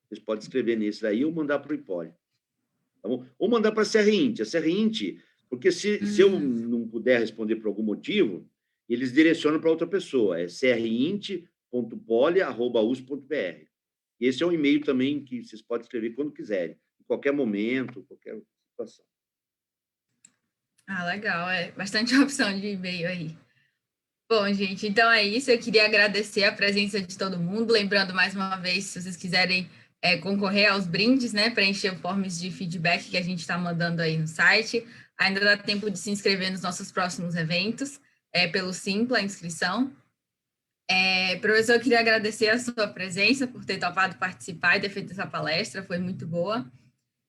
Vocês podem escrever nesse daí ou mandar para o Ipoli. Tá bom? Ou mandar para a Serrint. A Serrint, porque se eu não puder responder por algum motivo, eles direcionam para outra pessoa. É serrint.poli@us.br. Esse é um e-mail também que vocês podem escrever quando quiserem, em qualquer momento, qualquer situação. Ah, legal. Bastante opção de e-mail aí. Bom, gente, então é isso. Eu queria agradecer a presença de todo mundo. Lembrando mais uma vez, se vocês quiserem concorrer aos brindes, né, preencher formas de feedback que a gente está mandando aí no site, ainda dá tempo de se inscrever nos nossos próximos eventos, pelo Simpla, a inscrição. Professor, eu queria agradecer a sua presença por ter topado participar e ter feito essa palestra, foi muito boa.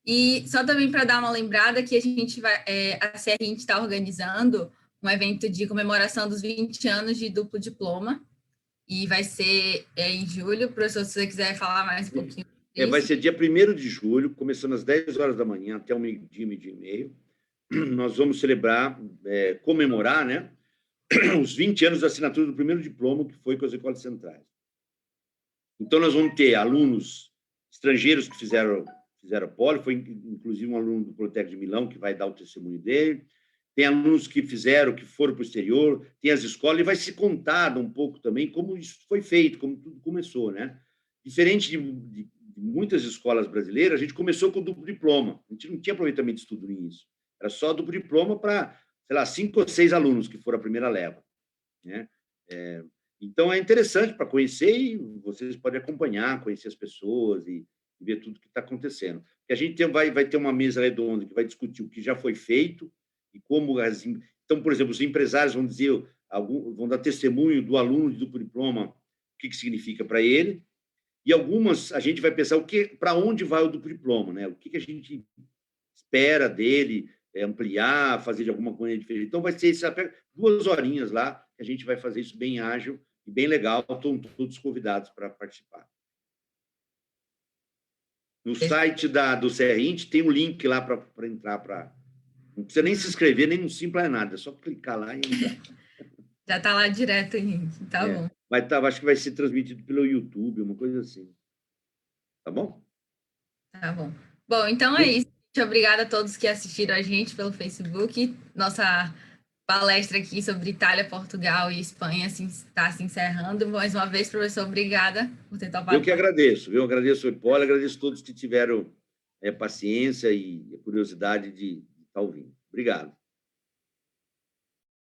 E só também para dar uma lembrada que a gente vai, a Serrint está organizando um evento de comemoração dos 20 anos de duplo diploma, e vai ser em julho. Professor, se você quiser falar mais um pouquinho disso. Vai ser dia 1º de julho, começando às 10 horas da manhã até o meio-dia, meio-dia e meio. Nós vamos celebrar, comemorar, né, os 20 anos da assinatura do primeiro diploma, que foi com as escolas centrais. Então, nós vamos ter alunos estrangeiros que fizeram poli, foi inclusive um aluno do Politécnico de Milão que vai dar o testemunho dele, tem alunos que foram para o exterior, tem as escolas, e vai ser contado um pouco também como isso foi feito, como tudo começou, né? Diferente de muitas escolas brasileiras, a gente começou com duplo diploma, a gente não tinha aproveitamento de estudo nisso, era só duplo diploma para, sei lá, 5 ou 6 alunos, que foram a primeira leva, né? Então, é interessante para conhecer, e vocês podem acompanhar, conhecer as pessoas e ver tudo que está acontecendo. Porque a gente vai ter uma mesa redonda que vai discutir o que já foi feito e como Então, por exemplo, os empresários vão dizer, vão dar testemunho do aluno de duplo diploma, o que significa para ele, e algumas a gente vai pensar para onde vai o duplo diploma, né? O que a gente espera dele, ampliar, fazer de alguma maneira diferente. Então, vai ser 2 horinhas lá, que a gente vai fazer isso bem ágil e bem legal, estão todos convidados para participar. No site do Serrint tem um link lá para entrar. Não precisa nem se inscrever, nem no Simpla, nada, é só clicar lá e entrar. Já está lá direto o link, tá bom. Acho que vai ser transmitido pelo YouTube, uma coisa assim. Tá bom? Tá bom. Bom, então é isso. Muito obrigada a todos que assistiram a gente pelo Facebook. Nossa palestra aqui sobre Itália, Portugal e Espanha está se encerrando. Mais uma vez, professor, obrigada por ter topado. Eu que agradeço, eu agradeço o Ipoli, agradeço a todos que tiveram paciência e a curiosidade de estar ouvindo. Obrigado.